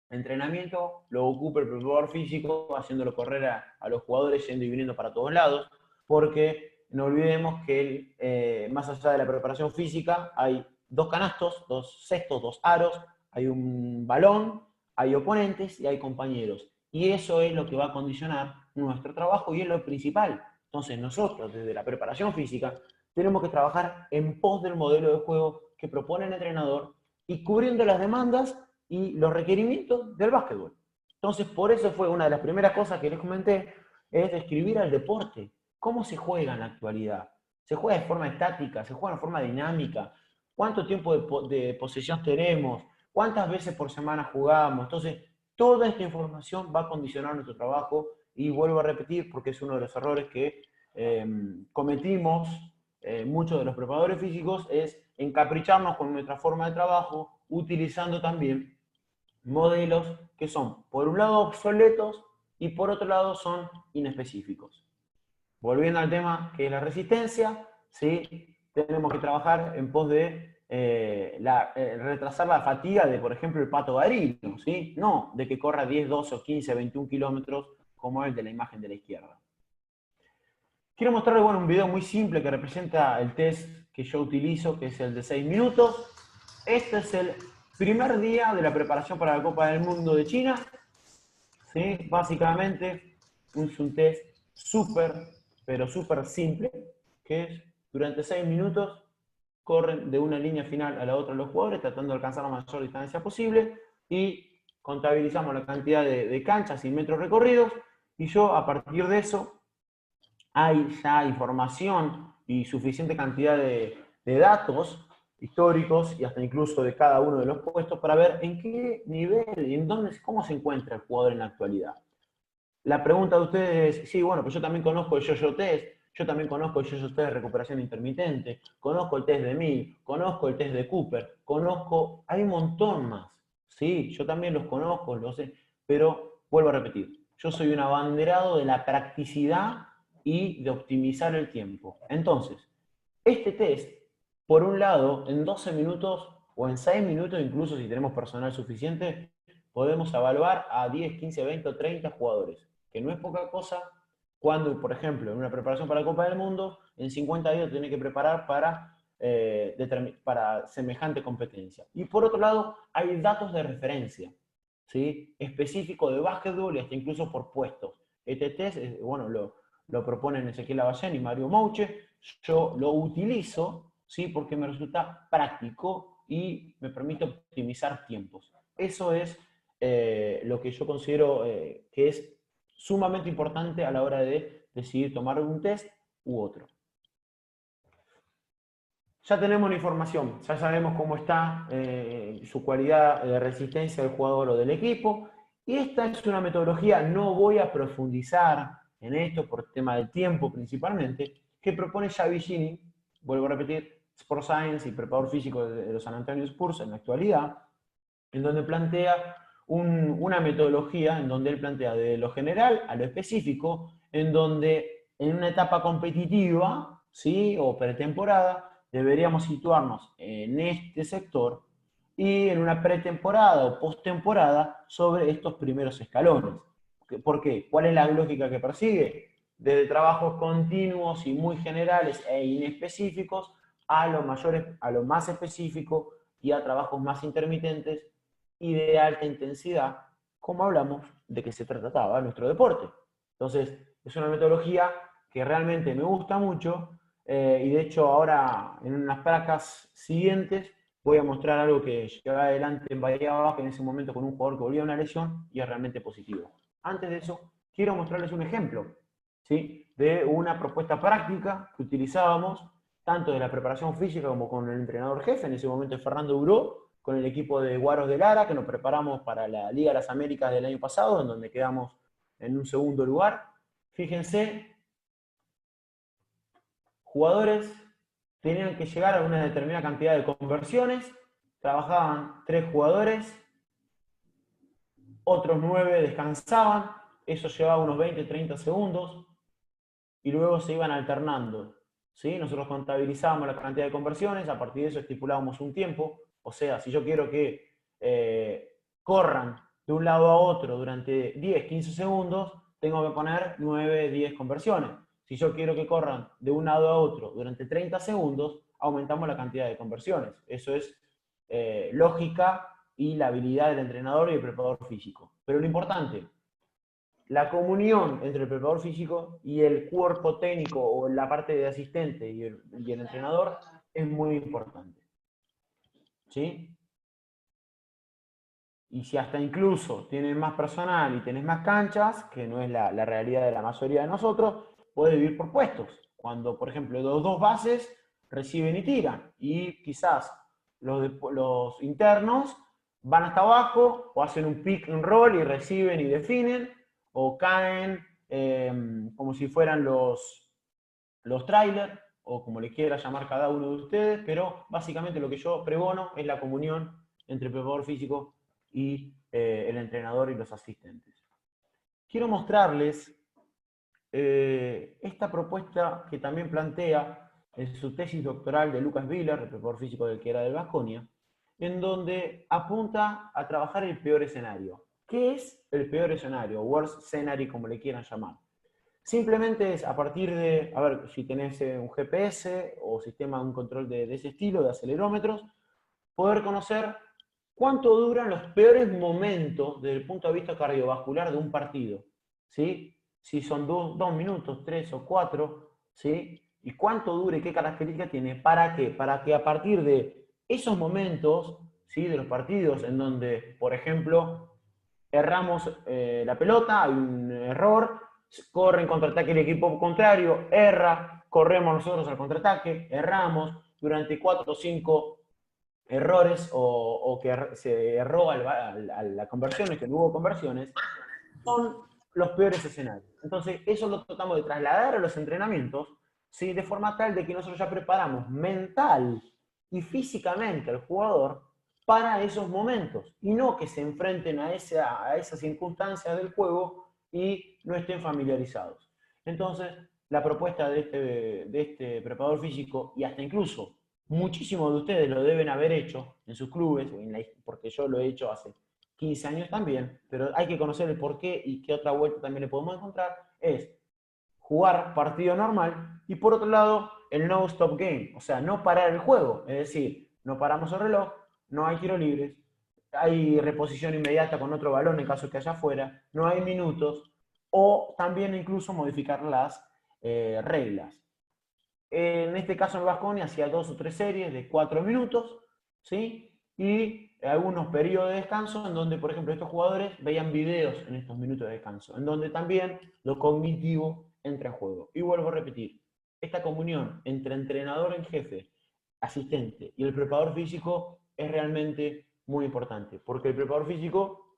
Speaker 2: entrenamiento lo ocupe el preparador físico, haciéndolo correr a los jugadores yendo y viniendo para todos lados, porque no olvidemos que más allá de la preparación física hay dos canastos, dos cestos, dos aros, hay un balón, hay oponentes y hay compañeros. Y eso es lo que va a condicionar nuestro trabajo y es lo principal. Entonces nosotros, desde la preparación física, tenemos que trabajar en pos del modelo de juego que propone el entrenador y cubriendo las demandas y los requerimientos del básquetbol. Entonces, por eso fue una de las primeras cosas que les comenté, es describir al deporte. ¿Cómo se juega en la actualidad? ¿Se juega de forma estática? ¿Se juega de forma dinámica? ¿Cuánto tiempo de posesión tenemos? ¿Cuántas veces por semana jugamos? Entonces, toda esta información va a condicionar nuestro trabajo, y vuelvo a repetir, porque es uno de los errores que cometimos muchos de los preparadores físicos, es encapricharnos con nuestra forma de trabajo, utilizando también modelos que son, por un lado, obsoletos y por otro lado son inespecíficos. Volviendo al tema que es la resistencia, ¿sí?, tenemos que trabajar en pos de retrasar la fatiga de, por ejemplo, el Pato Garino, ¿sí? No de que corra 10, 12 o 15, 21 kilómetros como el de la imagen de la izquierda. Quiero mostrarles un video muy simple que representa el test que yo utilizo, que es el de 6 minutos. Este es el primer día de la preparación para la Copa del Mundo de China, ¿sí? Básicamente es un test súper, pero súper simple, que es durante 6 minutos corren de una línea final a la otra los jugadores, tratando de alcanzar la mayor distancia posible, y contabilizamos la cantidad de canchas y metros recorridos, y yo a partir de eso hay ya información y suficiente cantidad de datos históricos y hasta incluso de cada uno de los puestos para ver en qué nivel y en dónde, cómo se encuentra el jugador en la actualidad. La pregunta de ustedes es, sí, bueno, pues yo también conozco el yo-yo test, yo también conozco el yo-yo test de recuperación intermitente, conozco el test de Mills, conozco el test de Cooper, conozco, hay un montón más, sí, yo también los conozco, los sé, pero vuelvo a repetir, yo soy un abanderado de la practicidad y de optimizar el tiempo. Entonces, este test, por un lado, en 12 minutos o en 6 minutos, incluso si tenemos personal suficiente, podemos evaluar a 10, 15, 20 o 30 jugadores, que no es poca cosa cuando, por ejemplo, en una preparación para la Copa del Mundo, en 50 días tiene que preparar para semejante competencia. Y por otro lado, hay datos de referencia, ¿sí? Específico de básquetbol y hasta incluso por puestos. Este test, bueno, lo proponen Ezequiel Aballén y Mario Mouche. Yo lo utilizo, ¿sí? Porque me resulta práctico y me permite optimizar tiempos. Eso es lo que yo considero que es sumamente importante a la hora de decidir tomar un test u otro. Ya tenemos la información, ya sabemos cómo está su cualidad de resistencia del jugador o del equipo, y esta es una metodología, no voy a profundizar en esto por tema del tiempo principalmente, que propone Xavi Gini, vuelvo a repetir, Sport Science y preparador físico de los San Antonio Spurs en la actualidad, en donde plantea una metodología, en donde él plantea de lo general a lo específico, en donde en una etapa competitiva, ¿sí? O pretemporada, deberíamos situarnos en este sector y en una pretemporada o postemporada sobre estos primeros escalones. ¿Por qué? ¿Cuál es la lógica que persigue? Desde trabajos continuos y muy generales e inespecíficos a lo más específico y a trabajos más intermitentes y de alta intensidad, como hablamos de que se trataba nuestro deporte. Entonces, es una metodología que realmente me gusta mucho y de hecho ahora en unas placas siguientes voy a mostrar algo que llevé adelante en Bahía Baja en ese momento con un jugador que volvió a una lesión y es realmente positivo. Antes de eso, quiero mostrarles un ejemplo, ¿sí? De una propuesta práctica que utilizábamos tanto de la preparación física como con el entrenador jefe, en ese momento Fernando Duró, con el equipo de Guaros de Lara, que nos preparamos para la Liga de las Américas del año pasado, en donde quedamos en un segundo lugar. Fíjense, jugadores tenían que llegar a una determinada cantidad de conversiones, trabajaban 3 jugadores, otros 9 descansaban, eso llevaba unos 20-30 segundos, y luego se iban alternando, ¿sí? Nosotros contabilizábamos la cantidad de conversiones, a partir de eso estipulábamos un tiempo, o sea, si yo quiero que corran de un lado a otro durante 10-15 segundos, tengo que poner 9-10 conversiones. Si yo quiero que corran de un lado a otro durante 30 segundos, aumentamos la cantidad de conversiones. Eso es lógica y la habilidad del entrenador y el preparador físico. Pero lo importante, la comunión entre el preparador físico y el cuerpo técnico o la parte de asistente y el entrenador es muy importante. ¿Sí? Y si hasta incluso tienes más personal y tenés más canchas, que no es la realidad de la mayoría de nosotros, puedes vivir por puestos. Cuando, por ejemplo, los 2 bases reciben y tiran, y quizás los internos van hasta abajo o hacen un pick and roll y reciben y definen, o caen como si fueran los trailers, o como le quiera llamar cada uno de ustedes, pero básicamente lo que yo pregono es la comunión entre el preparador físico y el entrenador y los asistentes. Quiero mostrarles esta propuesta que también plantea en su tesis doctoral de Lucas Viller, el preparador físico del que era del Baskonia, en donde apunta a trabajar el peor escenario. ¿Qué es el peor escenario? Worst scenario, como le quieran llamar. Simplemente es a partir de, a ver, si tenés un GPS o sistema de un control de ese estilo, de acelerómetros, poder conocer cuánto duran los peores momentos desde el punto de vista cardiovascular de un partido, ¿sí? Si son 2 minutos, 3 o 4, ¿sí? Y cuánto dura y qué características tiene, ¿para qué? Para que a partir de esos momentos, ¿sí? De los partidos en donde, por ejemplo, erramos la pelota, hay un error, corre en contraataque el equipo contrario, erra, corremos nosotros al contraataque, erramos, durante 4 o 5 errores o que se erró a la conversiones, que no hubo conversiones, son los peores escenarios. Entonces, eso lo tratamos de trasladar a los entrenamientos, ¿sí? De forma tal de que nosotros ya preparamos mental y físicamente al jugador para esos momentos, y no que se enfrenten a esas circunstancias del juego y no estén familiarizados. Entonces, la propuesta de este preparador físico, y hasta incluso muchísimos de ustedes lo deben haber hecho en sus clubes, porque yo lo he hecho hace 15 años también, pero hay que conocer el por qué y qué otra vuelta también le podemos encontrar, es jugar partido normal y por otro lado el no stop game, o sea, no parar el juego, es decir, no paramos el reloj, no hay tiros libres, hay reposición inmediata con otro balón en caso que haya fuera, no hay minutos, o también incluso modificar las reglas. En este caso en Baskonia hacía 2 o 3 series de 4 minutos, ¿sí? Y algunos periodos de descanso en donde, por ejemplo, estos jugadores veían videos en estos minutos de descanso, en donde también lo cognitivo entra en juego. Y vuelvo a repetir, esta comunión entre entrenador en jefe, asistente y el preparador físico es realmente muy importante, porque el preparador físico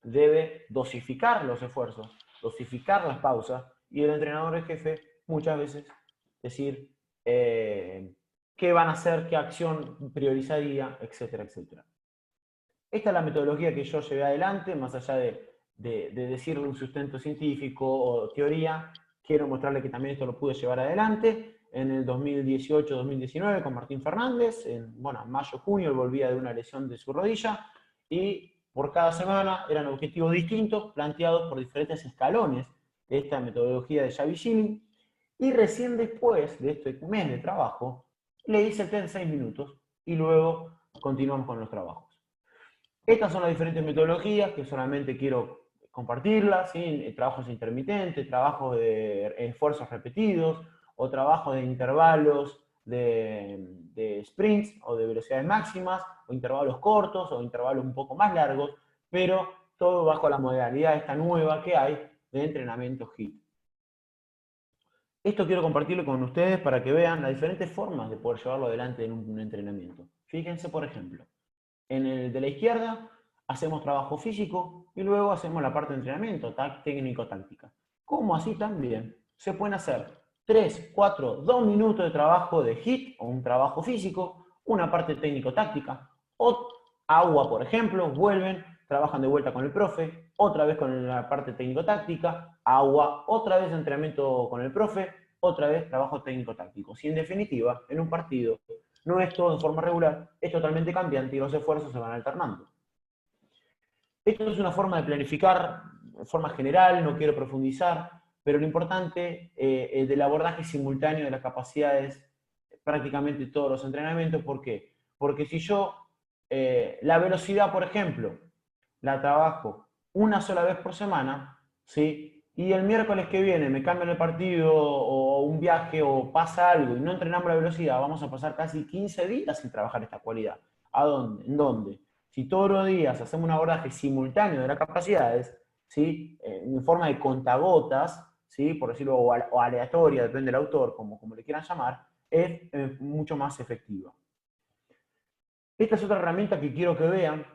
Speaker 2: debe dosificar los esfuerzos, dosificar las pausas, y el entrenador en jefe muchas veces decir qué van a hacer, qué acción priorizaría, etcétera, etcétera. Esta es la metodología que yo llevé adelante, más allá de decirle un sustento científico o teoría, quiero mostrarle que también esto lo pude llevar adelante en el 2018-2019 con Martín Fernández, en mayo-junio, él volvía de una lesión de su rodilla, y por cada semana eran objetivos distintos, planteados por diferentes escalones de esta metodología de Xavi Schilling, y recién después de este mes de trabajo, le hice el test en 6 minutos, y luego continuamos con los trabajos. Estas son las diferentes metodologías que solamente quiero compartirlas, ¿sí? Trabajos intermitentes, trabajos de esfuerzos repetidos, o trabajos de intervalos de sprints o de velocidades máximas, o intervalos cortos o intervalos un poco más largos, pero todo bajo la modalidad esta nueva que hay de entrenamiento HIIT. Esto quiero compartirlo con ustedes para que vean las diferentes formas de poder llevarlo adelante en un entrenamiento. Fíjense, por ejemplo, en el de la izquierda hacemos trabajo físico y luego hacemos la parte de entrenamiento, técnico-táctica. Como así también se pueden hacer 3, 4, 2 minutos de trabajo de HIIT o un trabajo físico, una parte técnico-táctica, o agua, por ejemplo, vuelven, trabajan de vuelta con el profe, otra vez con la parte técnico-táctica, agua, otra vez entrenamiento con el profe, otra vez trabajo técnico-táctico. Si en definitiva, en un partido, no es todo en forma regular, es totalmente cambiante y los esfuerzos se van alternando. Esto es una forma de planificar, de forma general, no quiero profundizar, pero lo importante es del abordaje simultáneo de las capacidades prácticamente todos los entrenamientos. ¿Por qué? Porque si yo la velocidad, por ejemplo, la trabajo una sola vez por semana, ¿sí? Y el miércoles que viene me cambian el partido o un viaje o pasa algo y no entrenamos la velocidad, vamos a pasar casi 15 días sin trabajar esta cualidad. ¿A dónde? ¿En dónde? Si todos los días hacemos un abordaje simultáneo de las capacidades, ¿sí? En forma de contagotas, ¿sí? Por decirlo, o aleatoria, depende del autor, como le quieran llamar, es mucho más efectiva. Esta es otra herramienta que quiero que vean,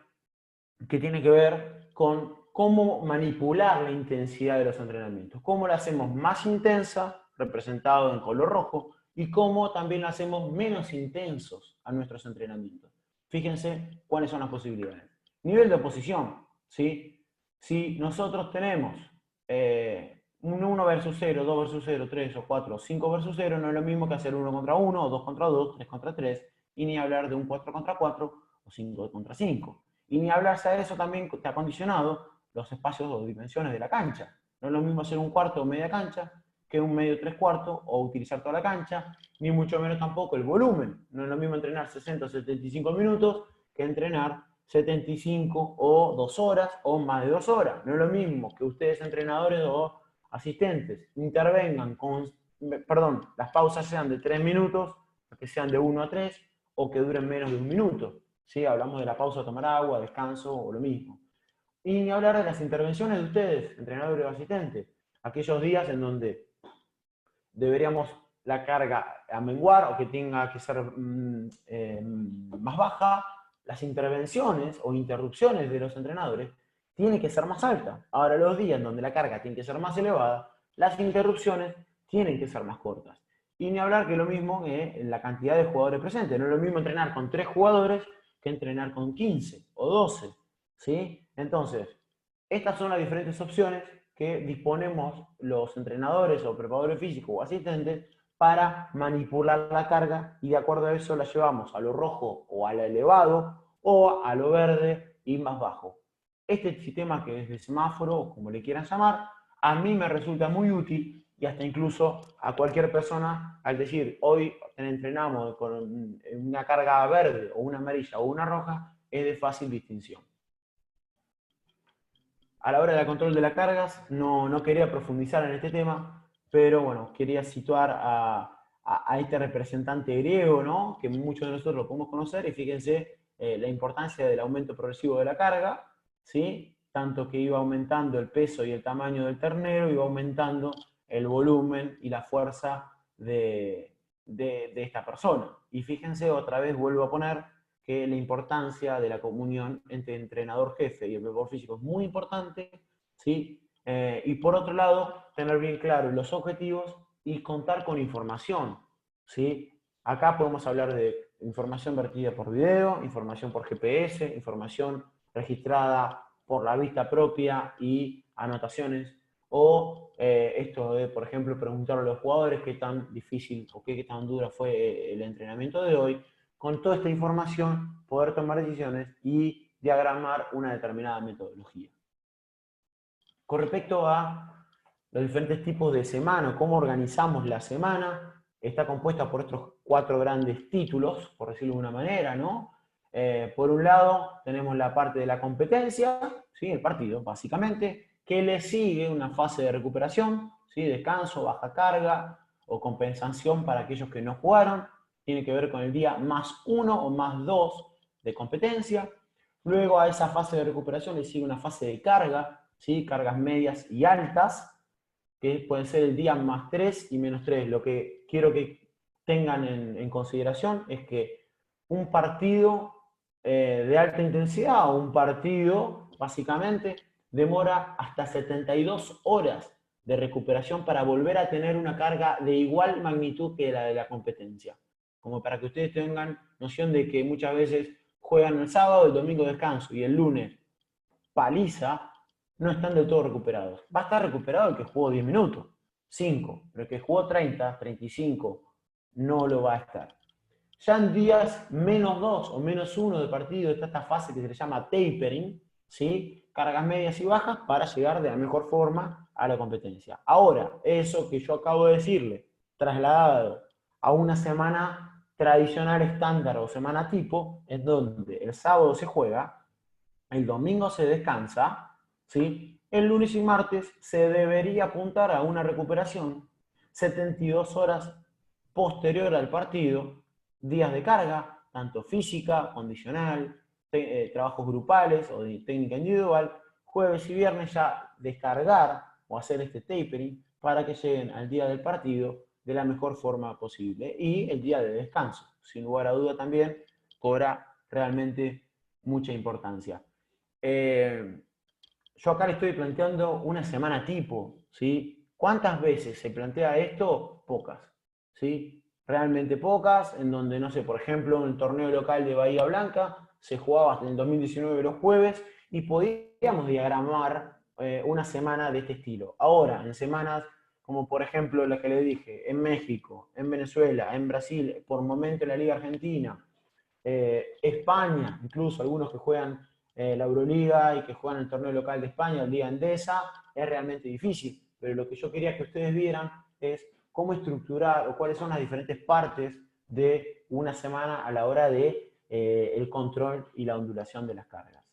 Speaker 2: que tiene que ver con cómo manipular la intensidad de los entrenamientos. Cómo la hacemos más intensa, representado en color rojo, y cómo también la hacemos menos intensos a nuestros entrenamientos. Fíjense cuáles son las posibilidades. Nivel de oposición, ¿sí? Si nosotros tenemos un 1 versus 0, 2 versus 0, 3 o 4 o 5 versus 0, no es lo mismo que hacer 1 contra 1, o 2 contra 2, 3 contra 3, y ni hablar de un 4 contra 4 o 5 contra 5. Y ni hablarse a eso también te ha condicionado los espacios o dimensiones de la cancha. No es lo mismo hacer un cuarto o media cancha que un medio 3/4 o utilizar toda la cancha, ni mucho menos tampoco el volumen. No es lo mismo entrenar 60 o 75 minutos que entrenar 75 o 2 horas o más de 2 horas. No es lo mismo que ustedes, entrenadores o asistentes, intervengan las pausas sean de 3 minutos, que sean de 1 a 3 o que duren menos de 1 minuto. ¿Sí? Hablamos de la pausa de tomar agua, descanso o lo mismo. Y ni hablar de las intervenciones de ustedes, entrenadores o asistentes. Aquellos días en donde deberíamos la carga a menguar o que tenga que ser más baja, las intervenciones o interrupciones de los entrenadores tienen que ser más altas. Ahora, los días donde la carga tiene que ser más elevada, las interrupciones tienen que ser más cortas. Y ni hablar que lo mismo es la cantidad de jugadores presentes. No es lo mismo entrenar con 3 jugadores que entrenar con 15 o 12. ¿Sí? Entonces, estas son las diferentes opciones que disponemos los entrenadores o preparadores físicos o asistentes para manipular la carga, y de acuerdo a eso la llevamos a lo rojo o a lo elevado o a lo verde y más bajo. Este sistema, que es de semáforo, o como le quieran llamar, a mí me resulta muy útil, y hasta incluso a cualquier persona, al decir hoy entrenamos con una carga verde o una amarilla o una roja, es de fácil distinción. A la hora del control de las cargas, no quería profundizar en este tema, pero bueno, quería situar a este representante griego, ¿no? Que muchos de nosotros lo podemos conocer, y fíjense la importancia del aumento progresivo de la carga, ¿sí? Tanto que iba aumentando el peso y el tamaño del ternero, iba aumentando el volumen y la fuerza de esta persona. Y fíjense, otra vez vuelvo a poner que la importancia de la comunión entre entrenador jefe y el preparador físico es muy importante, ¿sí? Y por otro lado, tener bien claro los objetivos y contar con información, ¿sí? Acá podemos hablar de información vertida por video, información por GPS, información registrada por la vista propia y anotaciones, o esto de, por ejemplo, preguntar a los jugadores qué tan difícil o qué tan dura fue el entrenamiento de hoy. Con toda esta información poder tomar decisiones y diagramar una determinada metodología. Con respecto a los diferentes tipos de semana, cómo organizamos la semana, está compuesta por estos 4 grandes títulos, por decirlo de una manera, ¿no? Por un lado tenemos la parte de la competencia, ¿sí? El partido, básicamente, que le sigue una fase de recuperación, ¿sí? Descanso, baja carga o compensación para aquellos que no jugaron. Tiene que ver con el día +1 o +2 de competencia. Luego a esa fase de recuperación le sigue una fase de carga, ¿sí? Cargas medias y altas, que pueden ser el día +3 y -3. Lo que quiero que tengan en consideración es que un partido de alta intensidad o un partido, básicamente, demora hasta 72 horas de recuperación para volver a tener una carga de igual magnitud que la de la competencia. Como para que ustedes tengan noción de que muchas veces juegan el sábado, el domingo descanso y el lunes paliza, no están del todo recuperados. Va a estar recuperado el que jugó 10 minutos, 5, pero el que jugó 30, 35, no lo va a estar. Ya en días -2 o -1 de partido está esta fase que se le llama tapering, ¿sí? Cargas medias y bajas para llegar de la mejor forma a la competencia. Ahora, eso que yo acabo de decirle, trasladado a una semana tradicional estándar o semana tipo, en donde el sábado se juega, el domingo se descansa, ¿sí? El lunes y martes se debería apuntar a una recuperación 72 horas posterior al partido, días de carga, tanto física, condicional, trabajos grupales o de técnica individual, jueves y viernes ya descargar o hacer este tapering para que lleguen al día del partido de la mejor forma posible. Y el día de descanso, sin lugar a duda, también cobra realmente mucha importancia. Yo acá le estoy planteando una semana tipo, ¿sí? ¿Cuántas veces se plantea esto? Pocas, ¿sí? Realmente pocas, en donde, no sé, por ejemplo, en el torneo local de Bahía Blanca se jugaba hasta el 2019 los jueves y podíamos diagramar una semana de este estilo. Ahora, en semanas como por ejemplo la que le dije, en México, en Venezuela, en Brasil, por momento en la Liga Argentina, España, incluso algunos que juegan la Euroliga y que juegan el torneo local de España, Liga Endesa, es realmente difícil. Pero lo que yo quería que ustedes vieran es cómo estructurar o cuáles son las diferentes partes de una semana a la hora de el control y la ondulación de las cargas.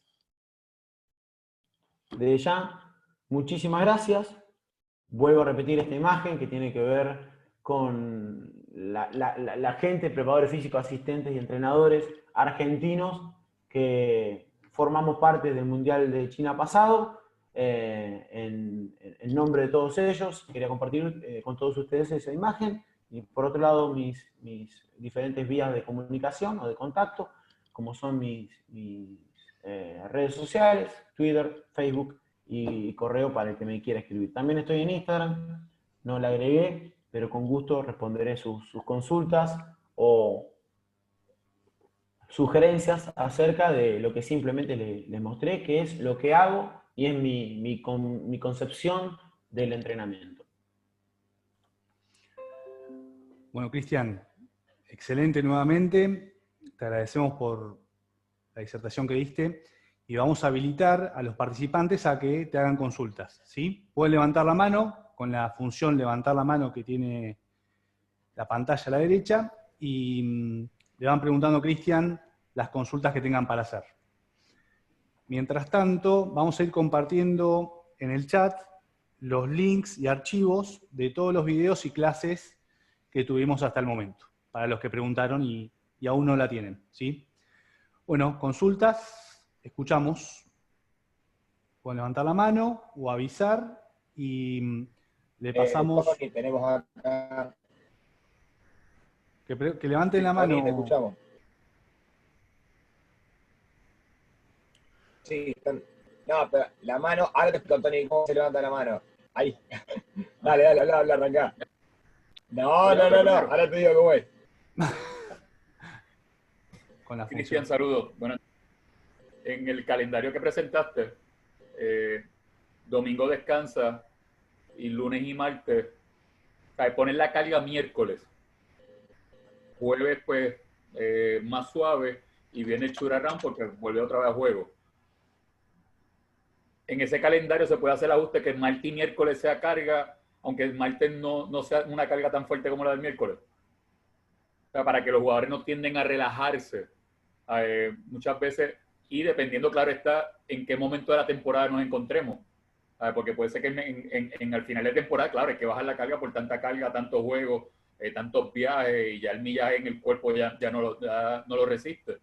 Speaker 2: Desde ya, muchísimas gracias. Vuelvo a repetir esta imagen que tiene que ver con la gente, preparadores físicos, asistentes y entrenadores argentinos que formamos parte del Mundial de China pasado. En nombre de todos ellos, quería compartir con todos ustedes esa imagen. Y por otro lado, mis diferentes vías de comunicación o de contacto, como son mis redes sociales, Twitter, Facebook y correo para el que me quiera escribir. También estoy en Instagram, no la agregué, pero con gusto responderé sus consultas o sugerencias acerca de lo que simplemente les mostré, que es lo que hago y es mi concepción del entrenamiento.
Speaker 1: Bueno, Cristian, excelente nuevamente. Te agradecemos por la disertación que diste y vamos a habilitar a los participantes a que te hagan consultas, ¿sí? Pueden levantar la mano con la función levantar la mano que tiene la pantalla a la derecha y le van preguntando a Cristian las consultas que tengan para hacer. Mientras tanto, vamos a ir compartiendo en el chat los links y archivos de todos los videos y clases que tuvimos hasta el momento, para los que preguntaron y aún no la tienen, ¿sí? Bueno, consultas, escuchamos. Pueden levantar la mano o avisar y le pasamos...
Speaker 3: Que tenemos acá.
Speaker 1: Que levanten la
Speaker 3: Tony,
Speaker 1: mano.
Speaker 3: te escuchamos. Sí, no, pero la mano, ahora te explico, Tony, cómo se levanta la mano. Ahí. Dale, habla, arrancá. No, ahora te digo cómo es.
Speaker 1: Con la
Speaker 4: Cristian, saludos. Bueno, en el calendario que presentaste, domingo descansa y lunes y martes, ponen la carga miércoles. Jueves, pues, más suave y viene el churarrán porque vuelve otra vez a juego. En ese calendario se puede hacer el ajuste que el martes y miércoles sea carga, aunque el martes no sea una carga tan fuerte como la del miércoles. O sea, para que los jugadores no tienden a relajarse muchas veces, y dependiendo, claro está, en qué momento de la temporada nos encontremos. Porque puede ser que al final de temporada, claro, hay que bajar la carga por tanta carga, tantos juegos, tantos viajes, y ya el millaje en el cuerpo ya no lo resiste.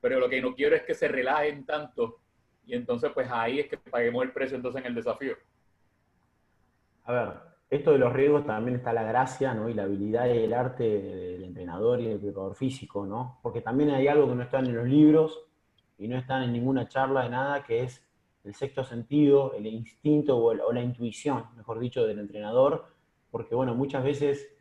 Speaker 4: Pero lo que no quiero es que se relajen tanto, y entonces pues ahí es que paguemos el precio entonces en el desafío.
Speaker 2: A ver, esto de los riesgos también está la gracia, ¿no? Y la habilidad y el arte del entrenador y del preparador físico, ¿no? Porque también hay algo que no está en los libros y no está en ninguna charla de nada, que es el sexto sentido, el instinto o la intuición, mejor dicho, del entrenador. Porque, bueno, muchas veces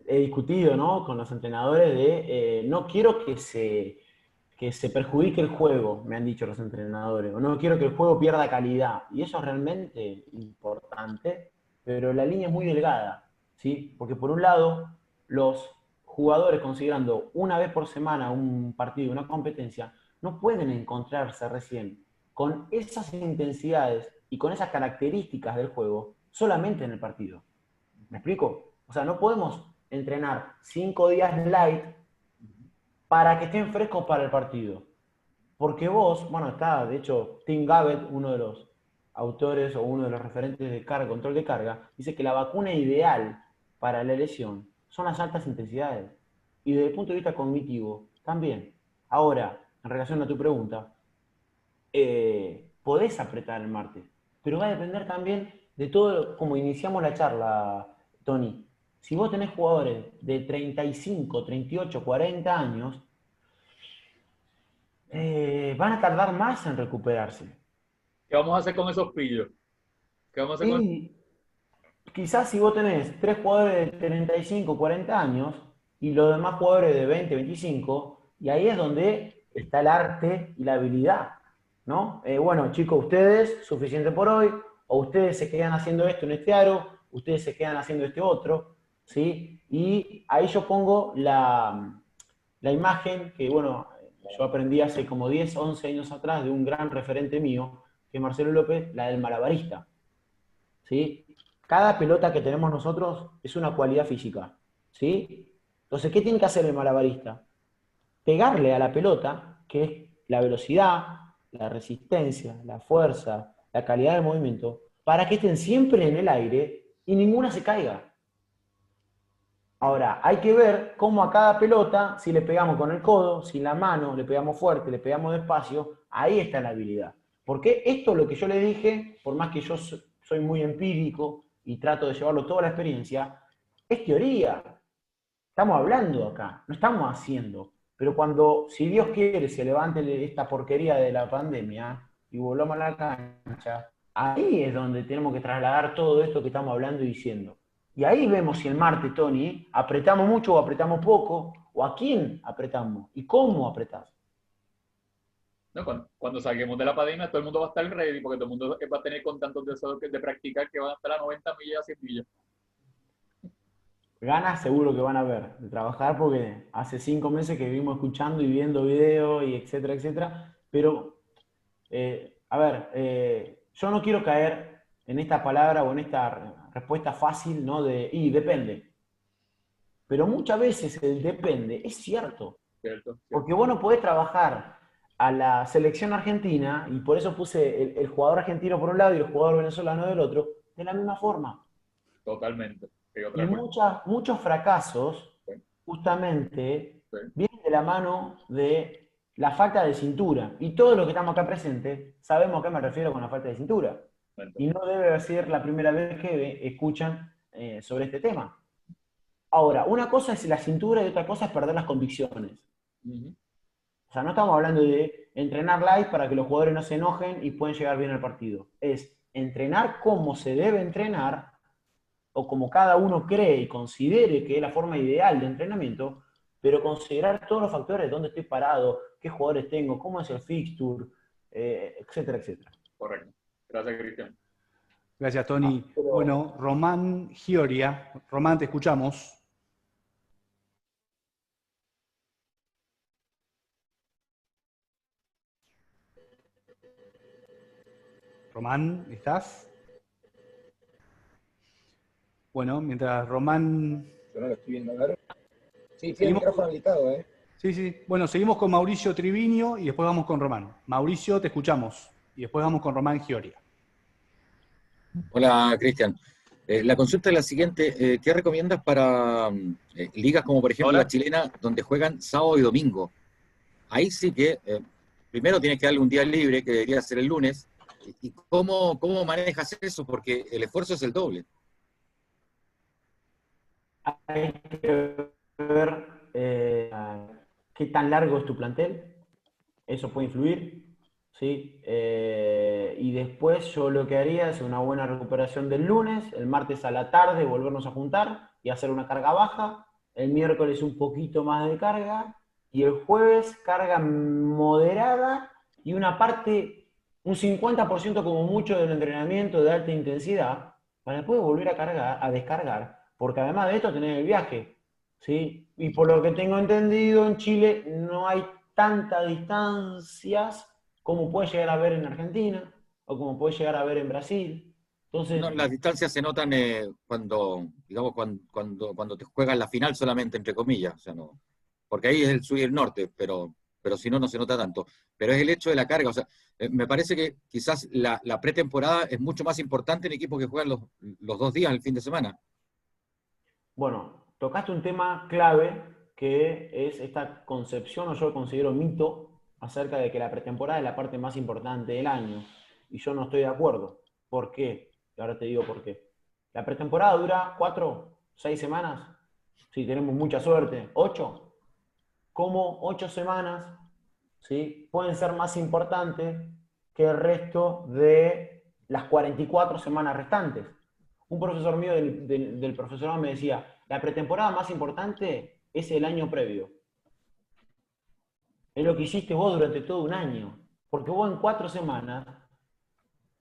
Speaker 2: he discutido, ¿no?, con los entrenadores de no quiero que se perjudique el juego, me han dicho los entrenadores, o no quiero que el juego pierda calidad. Y eso es realmente importante, pero la línea es muy delgada, ¿sí? Porque por un lado, los jugadores, considerando una vez por semana un partido, una competencia, no pueden encontrarse recién con esas intensidades y con esas características del juego solamente en el partido. ¿Me explico? O sea, no podemos entrenar 5 días light para que estén frescos para el partido. Porque vos, bueno, está, de hecho, Tim Gabbett, uno de los autores o uno de los referentes de carga, control de carga, dice que la vacuna ideal para la lesión son las altas intensidades. Y desde el punto de vista cognitivo, también. Ahora, en relación a tu pregunta, podés apretar el martes, pero va a depender también de todo, como iniciamos la charla, Tony. Si vos tenés jugadores de 35, 38, 40 años, van a tardar más en recuperarse.
Speaker 4: ¿Qué vamos a hacer con esos pillos? ¿Qué vamos a hacer
Speaker 2: Y quizás si vos tenés 3 jugadores de 35, 40 años y los demás jugadores de 20, 25, y ahí es donde está el arte y la habilidad, ¿no? Bueno, chicos, ustedes, suficiente por hoy, o ustedes se quedan haciendo esto en este aro, ustedes se quedan haciendo este otro, ¿sí? Y ahí yo pongo la imagen que, bueno, yo aprendí hace como 10, 11 años atrás de un gran referente mío, que es Marcelo López, la del malabarista, ¿sí? Cada pelota que tenemos nosotros es una cualidad física, ¿sí? Entonces, ¿qué tiene que hacer el malabarista? Pegarle a la pelota, que es la velocidad, la resistencia, la fuerza, la calidad del movimiento, para que estén siempre en el aire y ninguna se caiga. Ahora, hay que ver cómo a cada pelota, si le pegamos con el codo, si la mano, le pegamos fuerte, le pegamos despacio, ahí está la habilidad. Porque esto, lo que yo le dije, por más que yo soy muy empírico y trato de llevarlo toda la experiencia, es teoría. Estamos hablando acá, no estamos haciendo. Pero cuando, si Dios quiere, se levante esta porquería de la pandemia y volvamos a la cancha, ahí es donde tenemos que trasladar todo esto que estamos hablando y diciendo. Y ahí vemos si el martes, Tony, apretamos mucho o apretamos poco, o a quién apretamos y cómo apretamos.
Speaker 4: No, cuando salgamos de la pandemia, todo el mundo va a estar ready, porque todo el mundo va a tener con tantos deseos de practicar que van a estar a 90 millas, 100 millas.
Speaker 2: Ganas seguro que van a ver de trabajar, porque hace 5 meses que vivimos escuchando y viendo videos y etcétera, etcétera. Pero, a ver, yo no quiero caer en esta palabra o en esta respuesta fácil, ¿no? Y depende. Pero muchas veces el depende es cierto.
Speaker 4: ¿Cierto?
Speaker 2: Porque vos no podés trabajar a la selección argentina, y por eso puse el jugador argentino por un lado y el jugador venezolano del otro, de la misma forma.
Speaker 4: Totalmente.
Speaker 2: Y muchos fracasos,
Speaker 4: sí,
Speaker 2: justamente,
Speaker 4: sí,
Speaker 2: vienen de la mano de la falta de cintura. Y todos los que estamos acá presentes sabemos a qué me refiero con la falta de cintura. Y no debe ser la primera vez que escuchan sobre este tema. Ahora, una cosa es la cintura y otra cosa es perder las convicciones. O sea, no estamos hablando de entrenar live para que los jugadores no se enojen y puedan llegar bien al partido. Es entrenar como se debe entrenar, o como cada uno cree y considere que es la forma ideal de entrenamiento, pero considerar todos los factores, dónde estoy parado, qué jugadores tengo, cómo es el fixture, etcétera, etcétera.
Speaker 4: Correcto. Gracias, Cristian.
Speaker 1: Gracias, Tony. Bueno, Román Gioria. Román, te escuchamos. Román, ¿estás? Bueno, mientras Román...
Speaker 3: Yo no lo estoy viendo, a ver. Sí, tiene el micrófono habilitado, ¿eh?
Speaker 1: Sí, sí. Bueno, seguimos con Mauricio Triviño y después vamos con Román. Mauricio, te escuchamos. Y después vamos con Román Gioria.
Speaker 5: Hola, Cristian. La consulta es la siguiente. ¿Qué recomiendas para ligas como, por ejemplo, la chilena, donde juegan sábado y domingo? Ahí sí que, primero tienes que darle un día libre, que debería ser el lunes. ¿Y cómo manejas eso? Porque el esfuerzo es el doble.
Speaker 2: Hay que ver qué tan largo es tu plantel. Eso puede influir. ¿Sí? Y después yo lo que haría es una buena recuperación del lunes, el martes a la tarde volvernos a juntar y hacer una carga baja, el miércoles un poquito más de carga, y el jueves carga moderada y una parte, un 50% como mucho del entrenamiento de alta intensidad, para después volver a cargar, a descargar, porque además de esto tenés el viaje, ¿sí? Y por lo que tengo entendido, en Chile no hay tantas distancias como puede llegar a ver en Argentina, o como puede llegar a ver en Brasil. Entonces,
Speaker 5: No, las distancias se notan cuando te juegas la final solamente, entre comillas. O sea, no, porque ahí es el sur y el norte, pero si no, no se nota tanto. Pero es el hecho de la carga. O sea, me parece que quizás la pretemporada es mucho más importante en equipos que juegan los 2 días el fin de semana.
Speaker 2: Bueno, tocaste un tema clave, que es esta concepción, o yo lo considero mito, acerca de que la pretemporada es la parte más importante del año. Y yo no estoy de acuerdo. ¿Por qué? Y ahora te digo por qué. La pretemporada dura 4, 6 semanas. Si tenemos mucha suerte, 8. Como 8 semanas, ¿sí?, pueden ser más importantes que el resto de las 44 semanas restantes. Un profesor mío del profesorado me decía, la pretemporada más importante es el año previo. Es lo que hiciste vos durante todo un año. Porque vos en 4 semanas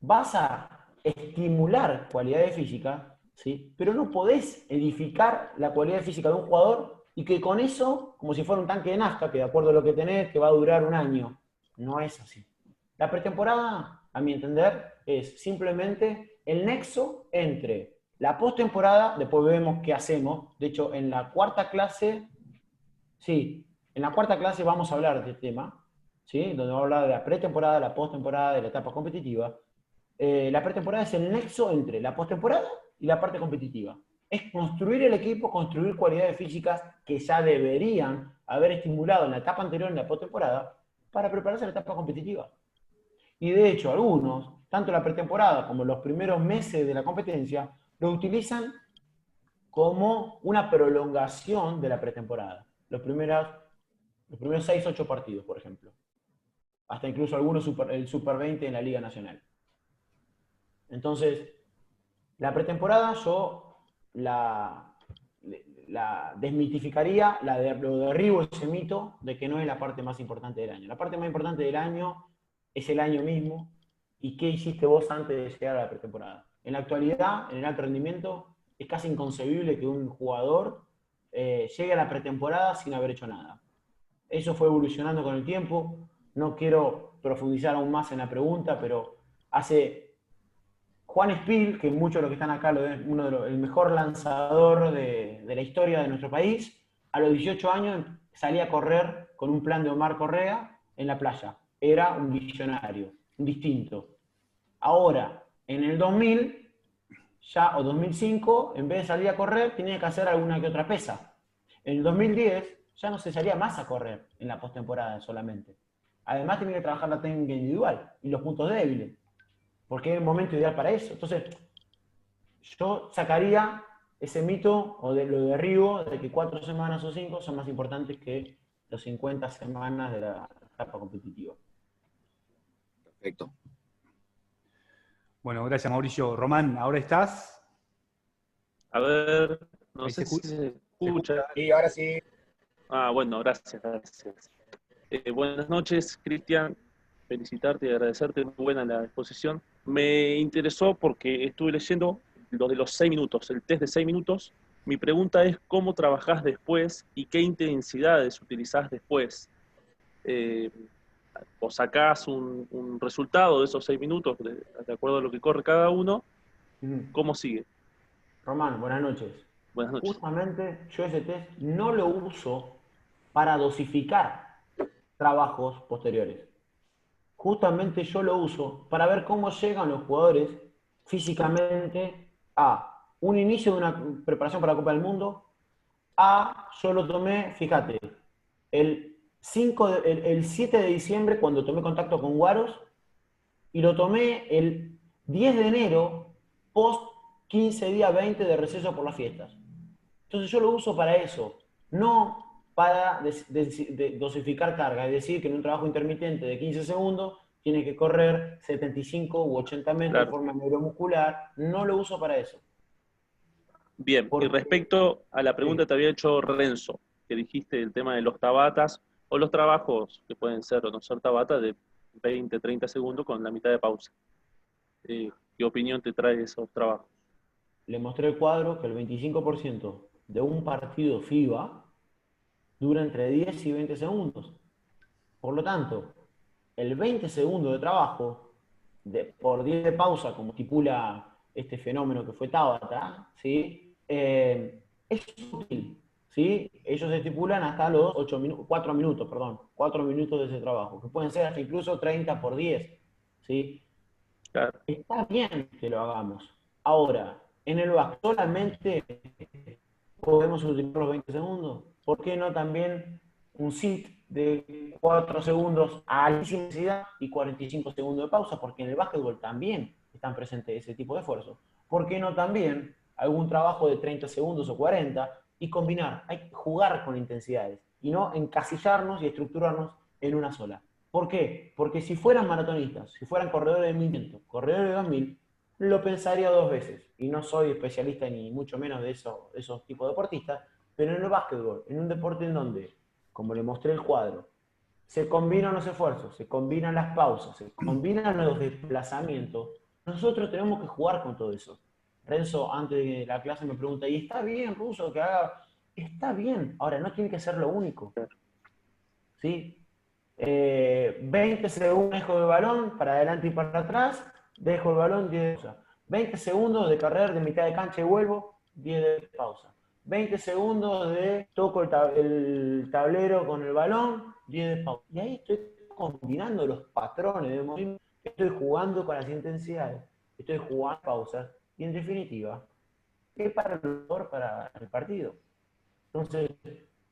Speaker 2: vas a estimular cualidades físicas, ¿sí?, pero no podés edificar la cualidad física de un jugador y que con eso, como si fuera un tanque de nafta, que de acuerdo a lo que tenés, que va a durar un año. No es así. La pretemporada, a mi entender, es simplemente el nexo entre la postemporada, después vemos qué hacemos. De hecho, en la cuarta clase, sí, en la cuarta clase vamos a hablar de este tema, ¿sí?, donde vamos a hablar de la pretemporada, la postemporada, de la etapa competitiva. La pretemporada es el nexo entre la postemporada y la parte competitiva. Es construir el equipo, construir cualidades físicas que ya deberían haber estimulado en la etapa anterior, en la postemporada, para prepararse a la etapa competitiva. Y de hecho, algunos, tanto la pretemporada como los primeros meses de la competencia, lo utilizan como una prolongación de la pretemporada. Los primeros Los primeros 6, 8 partidos, por ejemplo. Hasta incluso algunos el Super 20 en la Liga Nacional. Entonces, la pretemporada yo la desmitificaría, lo derribo ese mito de que no es la parte más importante del año. La parte más importante del año es el año mismo y qué hiciste vos antes de llegar a la pretemporada. En la actualidad, en el alto rendimiento, es casi inconcebible que un jugador llegue a la pretemporada sin haber hecho nada. Eso fue evolucionando con el tiempo. No quiero profundizar aún más en la pregunta, pero hace Juan Espil, que muchos de los que están acá lo ven el mejor lanzador de la historia de nuestro país, a los 18 años salía a correr con un plan de Omar Correa en la playa. Era un visionario, un distinto. Ahora, en el 2000 o 2005, en vez de salir a correr, tenía que hacer alguna que otra pesa. En el 2010 ya no se salía más a correr en la postemporada solamente. Además tenía que trabajar la técnica individual y los puntos débiles, porque es el momento ideal para eso. Entonces, yo sacaría ese mito, o lo derribo, de que 4 semanas o 5 son más importantes que las 50 semanas de la etapa competitiva.
Speaker 5: Perfecto.
Speaker 1: Bueno, gracias Mauricio. Román, ¿ahora estás?
Speaker 6: A ver, no
Speaker 1: Ahí
Speaker 6: sé si se
Speaker 1: ¿Se
Speaker 6: escucha.
Speaker 3: Sí, ahora sí.
Speaker 6: Ah, bueno, gracias, gracias. Buenas noches, Cristian. Felicitarte y agradecerte. Muy buena la exposición. Me interesó porque estuve leyendo lo de los 6 minutos, el test de 6 minutos. Mi pregunta es cómo trabajás después y qué intensidades utilizás después. O sacás un resultado de esos 6 minutos, de acuerdo a lo que corre cada uno. ¿Cómo sigue?
Speaker 2: Román, buenas noches.
Speaker 6: Buenas noches.
Speaker 2: Justamente yo ese test no lo uso para dosificar trabajos posteriores. Justamente yo lo uso para ver cómo llegan los jugadores físicamente a un inicio de una preparación para la Copa del Mundo. Yo lo tomé, fíjate, el 7 de diciembre cuando tomé contacto con Guaros, y lo tomé el 10 de enero post 15 días 20 de receso por las fiestas. Entonces yo lo uso para eso, no para dosificar carga, es decir, que en un trabajo intermitente de 15 segundos tiene que correr 75 u 80 metros
Speaker 6: Claro.
Speaker 2: de forma neuromuscular. No lo uso para eso.
Speaker 6: Bien, y respecto a la pregunta que te había hecho Renzo, que dijiste el tema de los tabatas o los trabajos que pueden ser o no ser tabatas de 20, 30 segundos con la mitad de pausa. ¿Qué opinión te trae esos trabajos?
Speaker 2: Le mostré el cuadro que el 25% de un partido FIBA dura entre 10 y 20 segundos. Por lo tanto, el 20 segundos de trabajo por 10 de pausa, como estipula este fenómeno que fue Tabata, ¿sí? Es útil. ¿Sí? Ellos estipulan hasta los 4 minutos de ese trabajo, que pueden ser hasta incluso 30 por 10. ¿Sí?
Speaker 6: Claro.
Speaker 2: Está bien que lo hagamos. Ahora, en el básquet solamente podemos utilizar los 20 segundos. ¿Por qué no también un sit de 4 segundos a altísima intensidad y 45 segundos de pausa? Porque en el básquetbol también están presentes ese tipo de esfuerzos. ¿Por qué no también algún trabajo de 30 segundos o 40 y combinar? Hay que jugar con intensidades y no encasillarnos y estructurarnos en una sola. ¿Por qué? Porque si fueran maratonistas, si fueran corredores de 1500, corredores de 2000, lo pensaría 2 veces. Y no soy especialista ni mucho menos de esos tipos de deportistas, pero en el básquetbol, en un deporte en donde, como le mostré el cuadro, se combinan los esfuerzos, se combinan las pausas, se combinan los desplazamientos, nosotros tenemos que jugar con todo eso. Renzo, antes de la clase, me pregunta, ¿y está bien, Russo, que haga? Está bien, ahora no tiene que ser lo único. ¿Sí? 20 segundos dejo el balón para adelante y para atrás, dejo el balón, 10 de pausa. 20 segundos de carrera de mitad de cancha y vuelvo, 10 de pausa. 20 segundos de toco el tablero con el balón, 10 de pausa. Y ahí estoy combinando los patrones de movimiento, estoy jugando con las intensidades, estoy jugando pausas, y en definitiva, ¿qué para el partido? Entonces,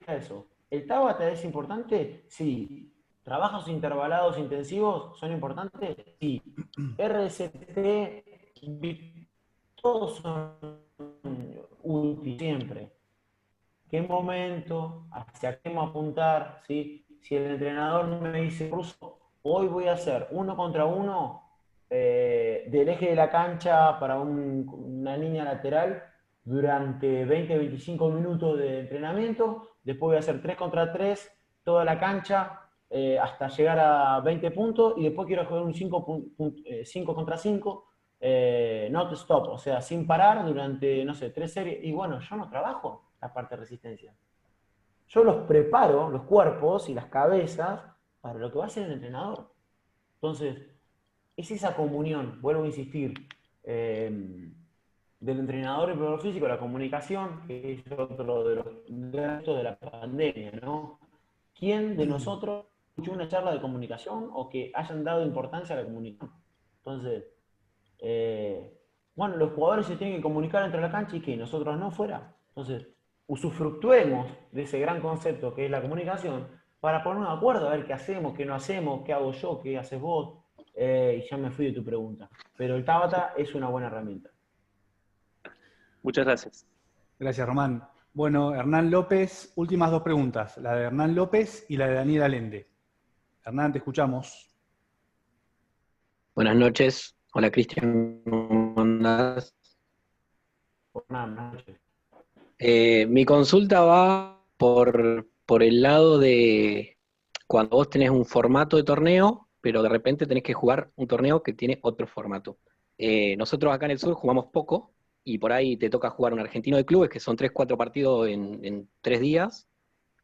Speaker 2: eso. ¿El Tabata es importante? Sí. ¿Trabajos intervalados intensivos son importantes? Sí. RCT, todos son útiles siempre. ¿Qué momento? ¿Hacia qué vamos a apuntar? ¿Sí? si el entrenador me dice, Russo, hoy voy a hacer 1 contra 1 del eje de la cancha para una línea lateral durante 20-25 minutos de entrenamiento, después voy a hacer 3 contra 3, toda la cancha, hasta llegar a 20 puntos, y después quiero jugar un 5 contra 5, not stop, o sea, sin parar durante, no sé, 3 series. Y bueno, yo no trabajo la parte de resistencia. Yo los preparo, los cuerpos y las cabezas, para lo que va a ser el entrenador. Entonces, es esa comunión, vuelvo a insistir, del entrenador y el preparador físico, la comunicación, que es otro de los gastos de la pandemia, ¿no? ¿Quién de nosotros escuchó una charla de comunicación o que hayan dado importancia a la comunicación? Entonces, bueno, los jugadores se tienen que comunicar entre la cancha y que nosotros no fuera. Entonces, usufructuemos de ese gran concepto que es la comunicación para ponernos de acuerdo, a ver qué hacemos, qué no hacemos, qué hago yo, qué haces vos. Y ya me fui de tu pregunta. Pero el Tabata es una buena herramienta.
Speaker 6: Muchas gracias.
Speaker 1: Gracias, Román. Bueno, Hernán López, últimas 2 preguntas, la de Hernán López y la de Daniel Allende. Hernán, te escuchamos.
Speaker 7: Buenas noches. Hola, Cristian. ¿Cómo andás?
Speaker 2: Buenas noches.
Speaker 7: Mi consulta va por el lado de cuando vos tenés un formato de torneo, pero de repente tenés que jugar un torneo que tiene otro formato. Nosotros acá en el sur jugamos poco, y por ahí te toca jugar un argentino de clubes, que son 3-4 partidos en 3 días,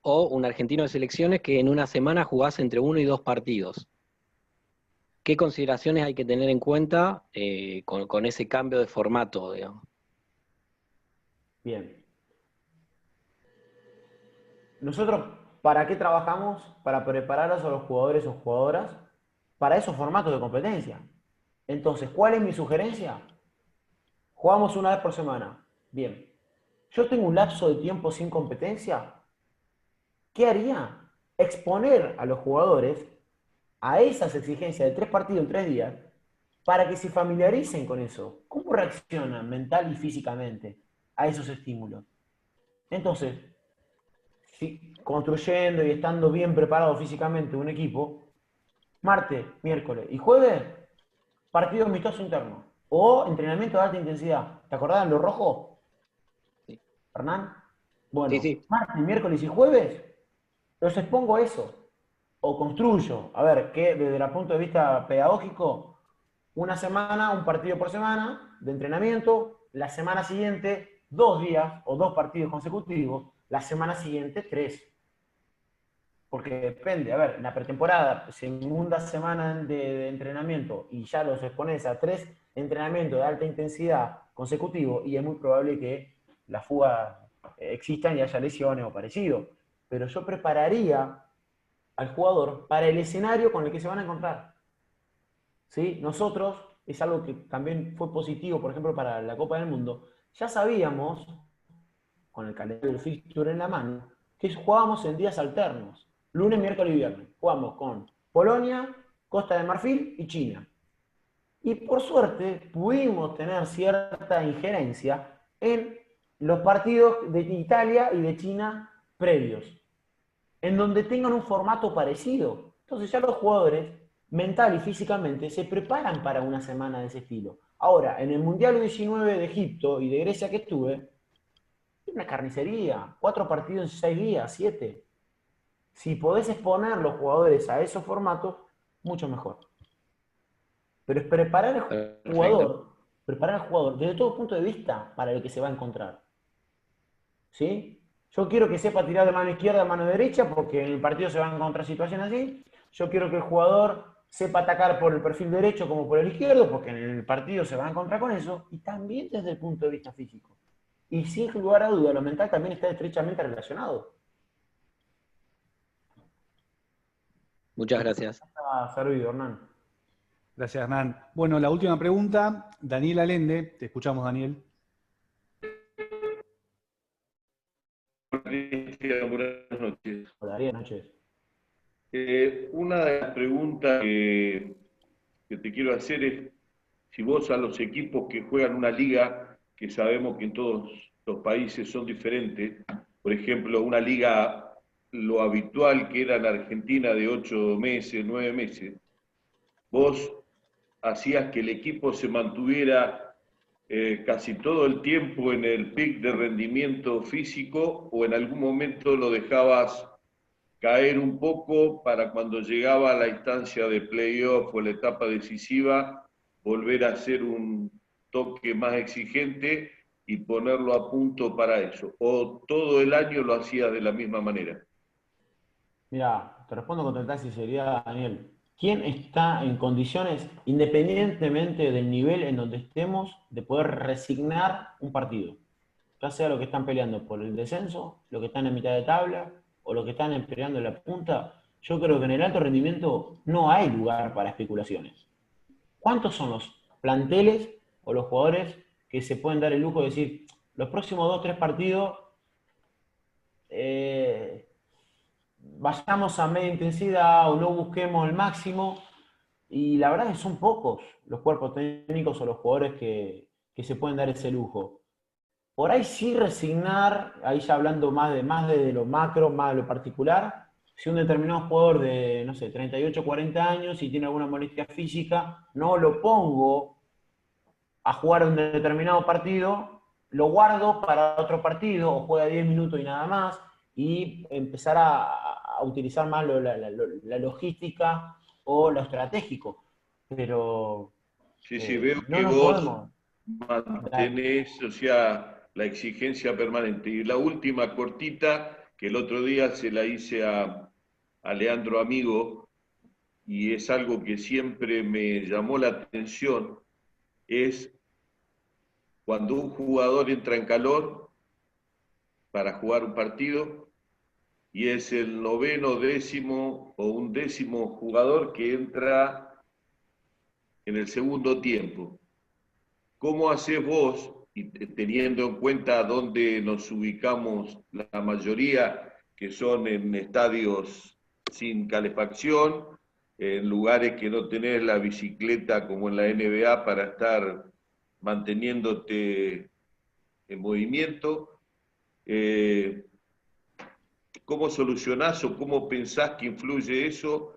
Speaker 7: o un argentino de selecciones que en una semana jugás entre 1 y 2 partidos. ¿Qué consideraciones hay que tener en cuenta con ese cambio de formato, digamos?
Speaker 2: Bien. Nosotros, ¿para qué trabajamos? Para preparar a los jugadores o jugadoras para esos formatos de competencia. Entonces, ¿cuál es mi sugerencia? Jugamos una vez por semana. Bien. Yo tengo un lapso de tiempo sin competencia. ¿Qué haría? Exponer a los jugadores a esas exigencias de 3 partidos en 3 días para que se familiaricen con eso. ¿Cómo reaccionan mental y físicamente a esos estímulos? Entonces, si construyendo y estando bien preparado físicamente un equipo, martes, miércoles y jueves, partido amistoso interno o entrenamiento de alta intensidad. ¿Te acordás de lo rojo?
Speaker 7: Sí.
Speaker 2: Hernán. Bueno,
Speaker 7: Sí.
Speaker 2: martes, miércoles y jueves los expongo a eso. O construyo, a ver, que desde el punto de vista pedagógico, una semana, un partido por semana de entrenamiento, la semana siguiente 2 días o 2 partidos consecutivos, la semana siguiente 3. Porque depende, a ver, en la pretemporada, segunda semana de entrenamiento y ya los expones a 3 entrenamientos de alta intensidad consecutivos, y es muy probable que las fugas existan y haya lesiones o parecido. Pero yo prepararía al jugador para el escenario con el que se van a encontrar. ¿Sí? Nosotros, es algo que también fue positivo, por ejemplo, para la Copa del Mundo, ya sabíamos, con el calendario del fixture en la mano, que jugábamos en días alternos, lunes, miércoles y viernes. Jugamos con Polonia, Costa de Marfil y China. Y por suerte pudimos tener cierta injerencia en los partidos de Italia y de China previos, en donde tengan un formato parecido. Entonces ya los jugadores, mental y físicamente, se preparan para una semana de ese estilo. Ahora, en el Mundial 19 de Egipto y de Grecia que estuve, una carnicería, 4 partidos en 6 días, 7. Si podés exponer los jugadores a esos formatos, mucho mejor. Pero es preparar al jugador desde todo punto de vista para el que se va a encontrar. ¿Sí? Yo quiero que sepa tirar de mano izquierda a mano derecha porque en el partido se van a encontrar situaciones así. Yo quiero que el jugador sepa atacar por el perfil derecho como por el izquierdo porque en el partido se van a encontrar con eso. Y también desde el punto de vista físico. Y sin lugar a duda, lo mental también está estrechamente relacionado.
Speaker 7: Muchas gracias.
Speaker 2: Está servido, Hernán.
Speaker 1: Gracias, Hernán. Bueno, la última pregunta, Daniel Allende. Te escuchamos, Daniel.
Speaker 8: Buenas noches.
Speaker 2: Hola, buenas noches.
Speaker 8: Una de las preguntas que te quiero hacer es si vos a los equipos que juegan una liga, que sabemos que en todos los países son diferentes, por ejemplo, una liga lo habitual que era en Argentina de 8 meses, 9 meses, vos hacías que el equipo se mantuviera casi todo el tiempo en el pic de rendimiento físico, o en algún momento lo dejabas caer un poco para cuando llegaba a la instancia de playoff o la etapa decisiva, volver a hacer un toque más exigente y ponerlo a punto para eso? ¿O todo el año lo hacías de la misma manera?
Speaker 2: Mira, te respondo con total sinceridad, Daniel. ¿Quién está en condiciones, independientemente del nivel en donde estemos, de poder resignar un partido? Ya sea los que están peleando por el descenso, los que están en mitad de tabla, o los que están peleando en la punta. Yo creo que en el alto rendimiento no hay lugar para especulaciones. ¿Cuántos son los planteles o los jugadores que se pueden dar el lujo de decir, los próximos 2 o 3 partidos vayamos a media intensidad o no busquemos el máximo? Y la verdad es que son pocos los cuerpos técnicos o los jugadores que se pueden dar ese lujo. Por ahí sí resignar, ahí ya hablando más de lo macro, más de lo particular, si un determinado jugador de, no sé, 38, 40 años y tiene alguna molestia física, no lo pongo a jugar un determinado partido, lo guardo para otro partido o juega 10 minutos y nada más, y empezar a utilizar más la logística o lo estratégico. Pero
Speaker 8: Sí, veo
Speaker 2: no
Speaker 8: que
Speaker 2: nos
Speaker 8: vos
Speaker 2: podemos...
Speaker 8: mantenés, o sea, la exigencia permanente. Y la última cortita, que el otro día se la hice a Leandro Amigo, y es algo que siempre me llamó la atención, es cuando un jugador entra en calor para jugar un partido, y es el 9º, 10º o 11º jugador que entra en el segundo tiempo. ¿Cómo haces vos, y teniendo en cuenta dónde nos ubicamos la mayoría, que son en estadios sin calefacción, en lugares que no tenés la bicicleta como en la NBA para estar manteniéndote en movimiento? ¿Cómo solucionás o cómo pensás que influye eso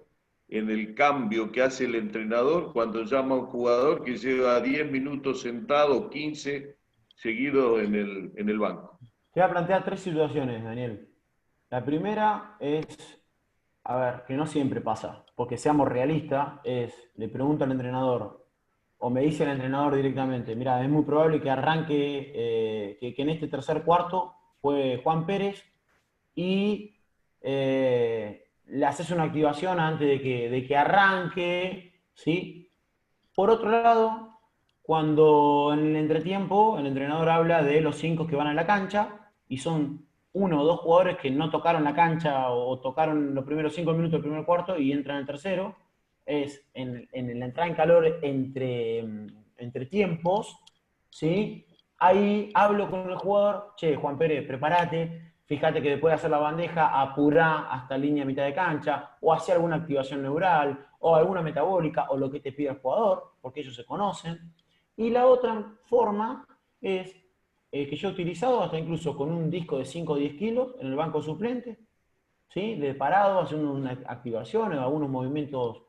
Speaker 8: en el cambio que hace el entrenador cuando llama a un jugador que lleva 10 minutos sentado, 15 seguidos en el banco?
Speaker 2: Te voy a plantear 3 situaciones, Daniel. La primera es, a ver, que no siempre pasa, porque seamos realistas, le pregunto al entrenador, o me dice el entrenador directamente, mira, es muy probable que arranque, que en este tercer cuarto fue Juan Pérez, y le haces una activación antes de que arranque, ¿sí? Por otro lado, cuando en el entretiempo el entrenador habla de los 5 que van a la cancha, y son 1 o 2 jugadores que no tocaron la cancha o tocaron los primeros 5 minutos del primer cuarto y entran en el tercero, es en la entrada en calor entre tiempos, ¿sí? Ahí hablo con el jugador, che, Juan Pérez, prepárate, fíjate que después de hacer la bandeja, apurá hasta línea mitad de cancha, o hacer alguna activación neural, o alguna metabólica, o lo que te pida el jugador, porque ellos se conocen. Y la otra forma es que yo he utilizado hasta incluso con un disco de 5 o 10 kilos en el banco suplente, ¿sí? De parado, haciendo una activación o algunos movimientos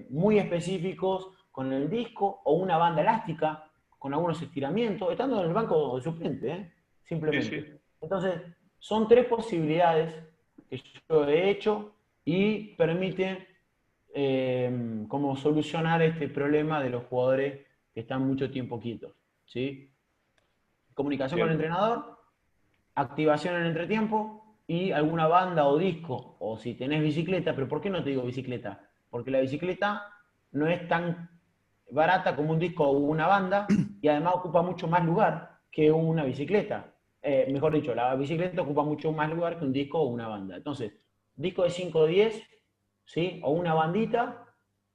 Speaker 2: muy específicos con el disco, o una banda elástica con algunos estiramientos, estando en el banco de suplente, simplemente.
Speaker 8: Sí.
Speaker 2: Entonces, son 3 posibilidades que yo he hecho y permiten como solucionar este problema de los jugadores que están mucho tiempo quietos, ¿sí? Comunicación con el entrenador, activación en el entretiempo y alguna banda o disco, o si tenés bicicleta. ¿Pero por qué no te digo bicicleta? Porque la bicicleta no es tan barata como un disco o una banda, y además ocupa mucho más lugar que una bicicleta. Mejor dicho, la bicicleta ocupa mucho más lugar que un disco o una banda. Entonces, disco de 5 o 10, ¿sí? O una bandita,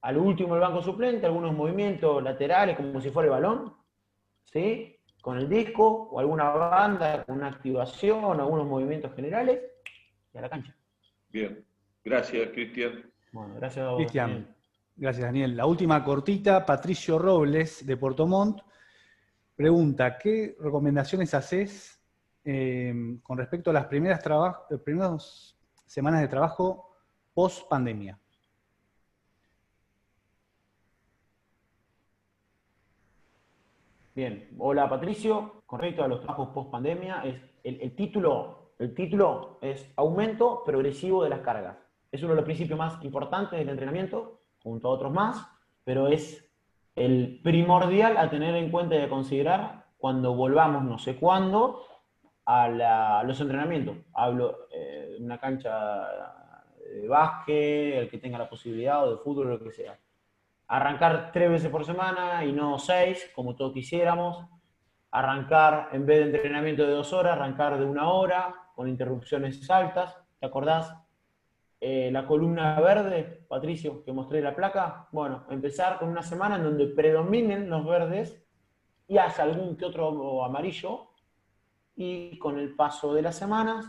Speaker 2: al último el banco suplente, algunos movimientos laterales como si fuera el balón, ¿sí? Con el disco o alguna banda con una activación, algunos movimientos generales, y a la cancha.
Speaker 8: Bien, gracias, Cristian.
Speaker 2: Bueno, gracias a vos,
Speaker 1: Cristian,
Speaker 2: Daniel.
Speaker 1: gracias Daniel. La última cortita, Patricio Robles de Portomont pregunta, ¿qué recomendaciones haces con respecto a los primeros semanas de trabajo post pandemia.
Speaker 2: Bien, hola Patricio, con respecto a los trabajos post pandemia, el título es aumento progresivo de las cargas. Es uno de los principios más importantes del entrenamiento, junto a otros más, pero es el primordial a tener en cuenta y a considerar cuando volvamos, no sé cuándo, a los entrenamientos. Hablo de una cancha de básquet, el que tenga la posibilidad, o de fútbol, lo que sea. Arrancar 3 veces por semana y no 6, como todos quisiéramos. Arrancar, en vez de entrenamiento de 2 horas, arrancar de 1 hora, con interrupciones altas. ¿Te acordás? La columna verde, Patricio, que mostré la placa. Bueno, empezar con una semana en donde predominen los verdes y haya algún que otro amarillo. Y con el paso de las semanas,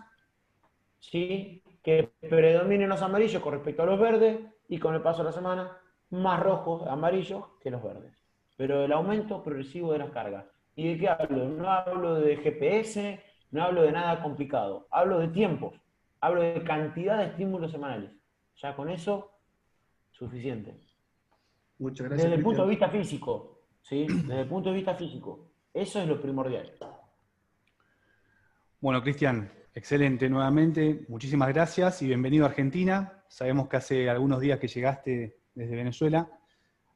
Speaker 2: ¿sí?, que predominen los amarillos con respecto a los verdes, y con el paso de la semana, más rojos, amarillos que los verdes. Pero el aumento progresivo de las cargas. ¿Y de qué hablo? No hablo de GPS, no hablo de nada complicado. Hablo de tiempos, hablo de cantidad de estímulos semanales. Ya con eso, suficiente.
Speaker 9: Muchas gracias.
Speaker 2: Desde el punto de vista físico, ¿sí? Desde el punto de vista físico. Eso es lo primordial.
Speaker 1: Bueno, Cristian, excelente nuevamente. Muchísimas gracias y bienvenido a Argentina. Sabemos que hace algunos días que llegaste desde Venezuela.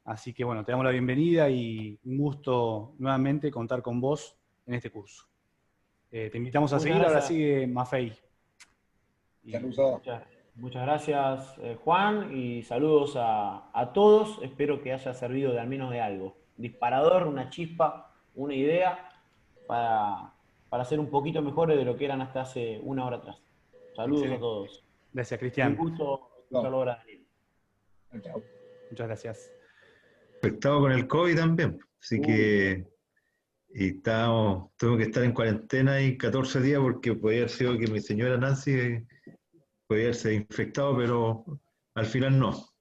Speaker 1: Así que bueno, te damos la bienvenida y un gusto nuevamente contar con vos en este curso. Te invitamos a
Speaker 2: Muchas
Speaker 1: seguir,
Speaker 2: gracias.
Speaker 1: ahora sigue Mafei.
Speaker 2: Muchas gracias, Juan, y saludos a todos. Espero que haya servido de al menos de algo. Disparador, una chispa, una idea para ser un poquito mejores de lo que eran hasta hace 1 hora atrás. Saludos
Speaker 1: Excelente.
Speaker 2: a todos.
Speaker 1: Gracias, Cristian.
Speaker 2: Un gusto escucharlo ahora, Daniel.
Speaker 1: Muchas gracias.
Speaker 9: Afectado con el COVID también, así que tuve que estar en cuarentena y 14 días porque podía haber sido que mi señora Nancy podía haberse infectado, pero al final no.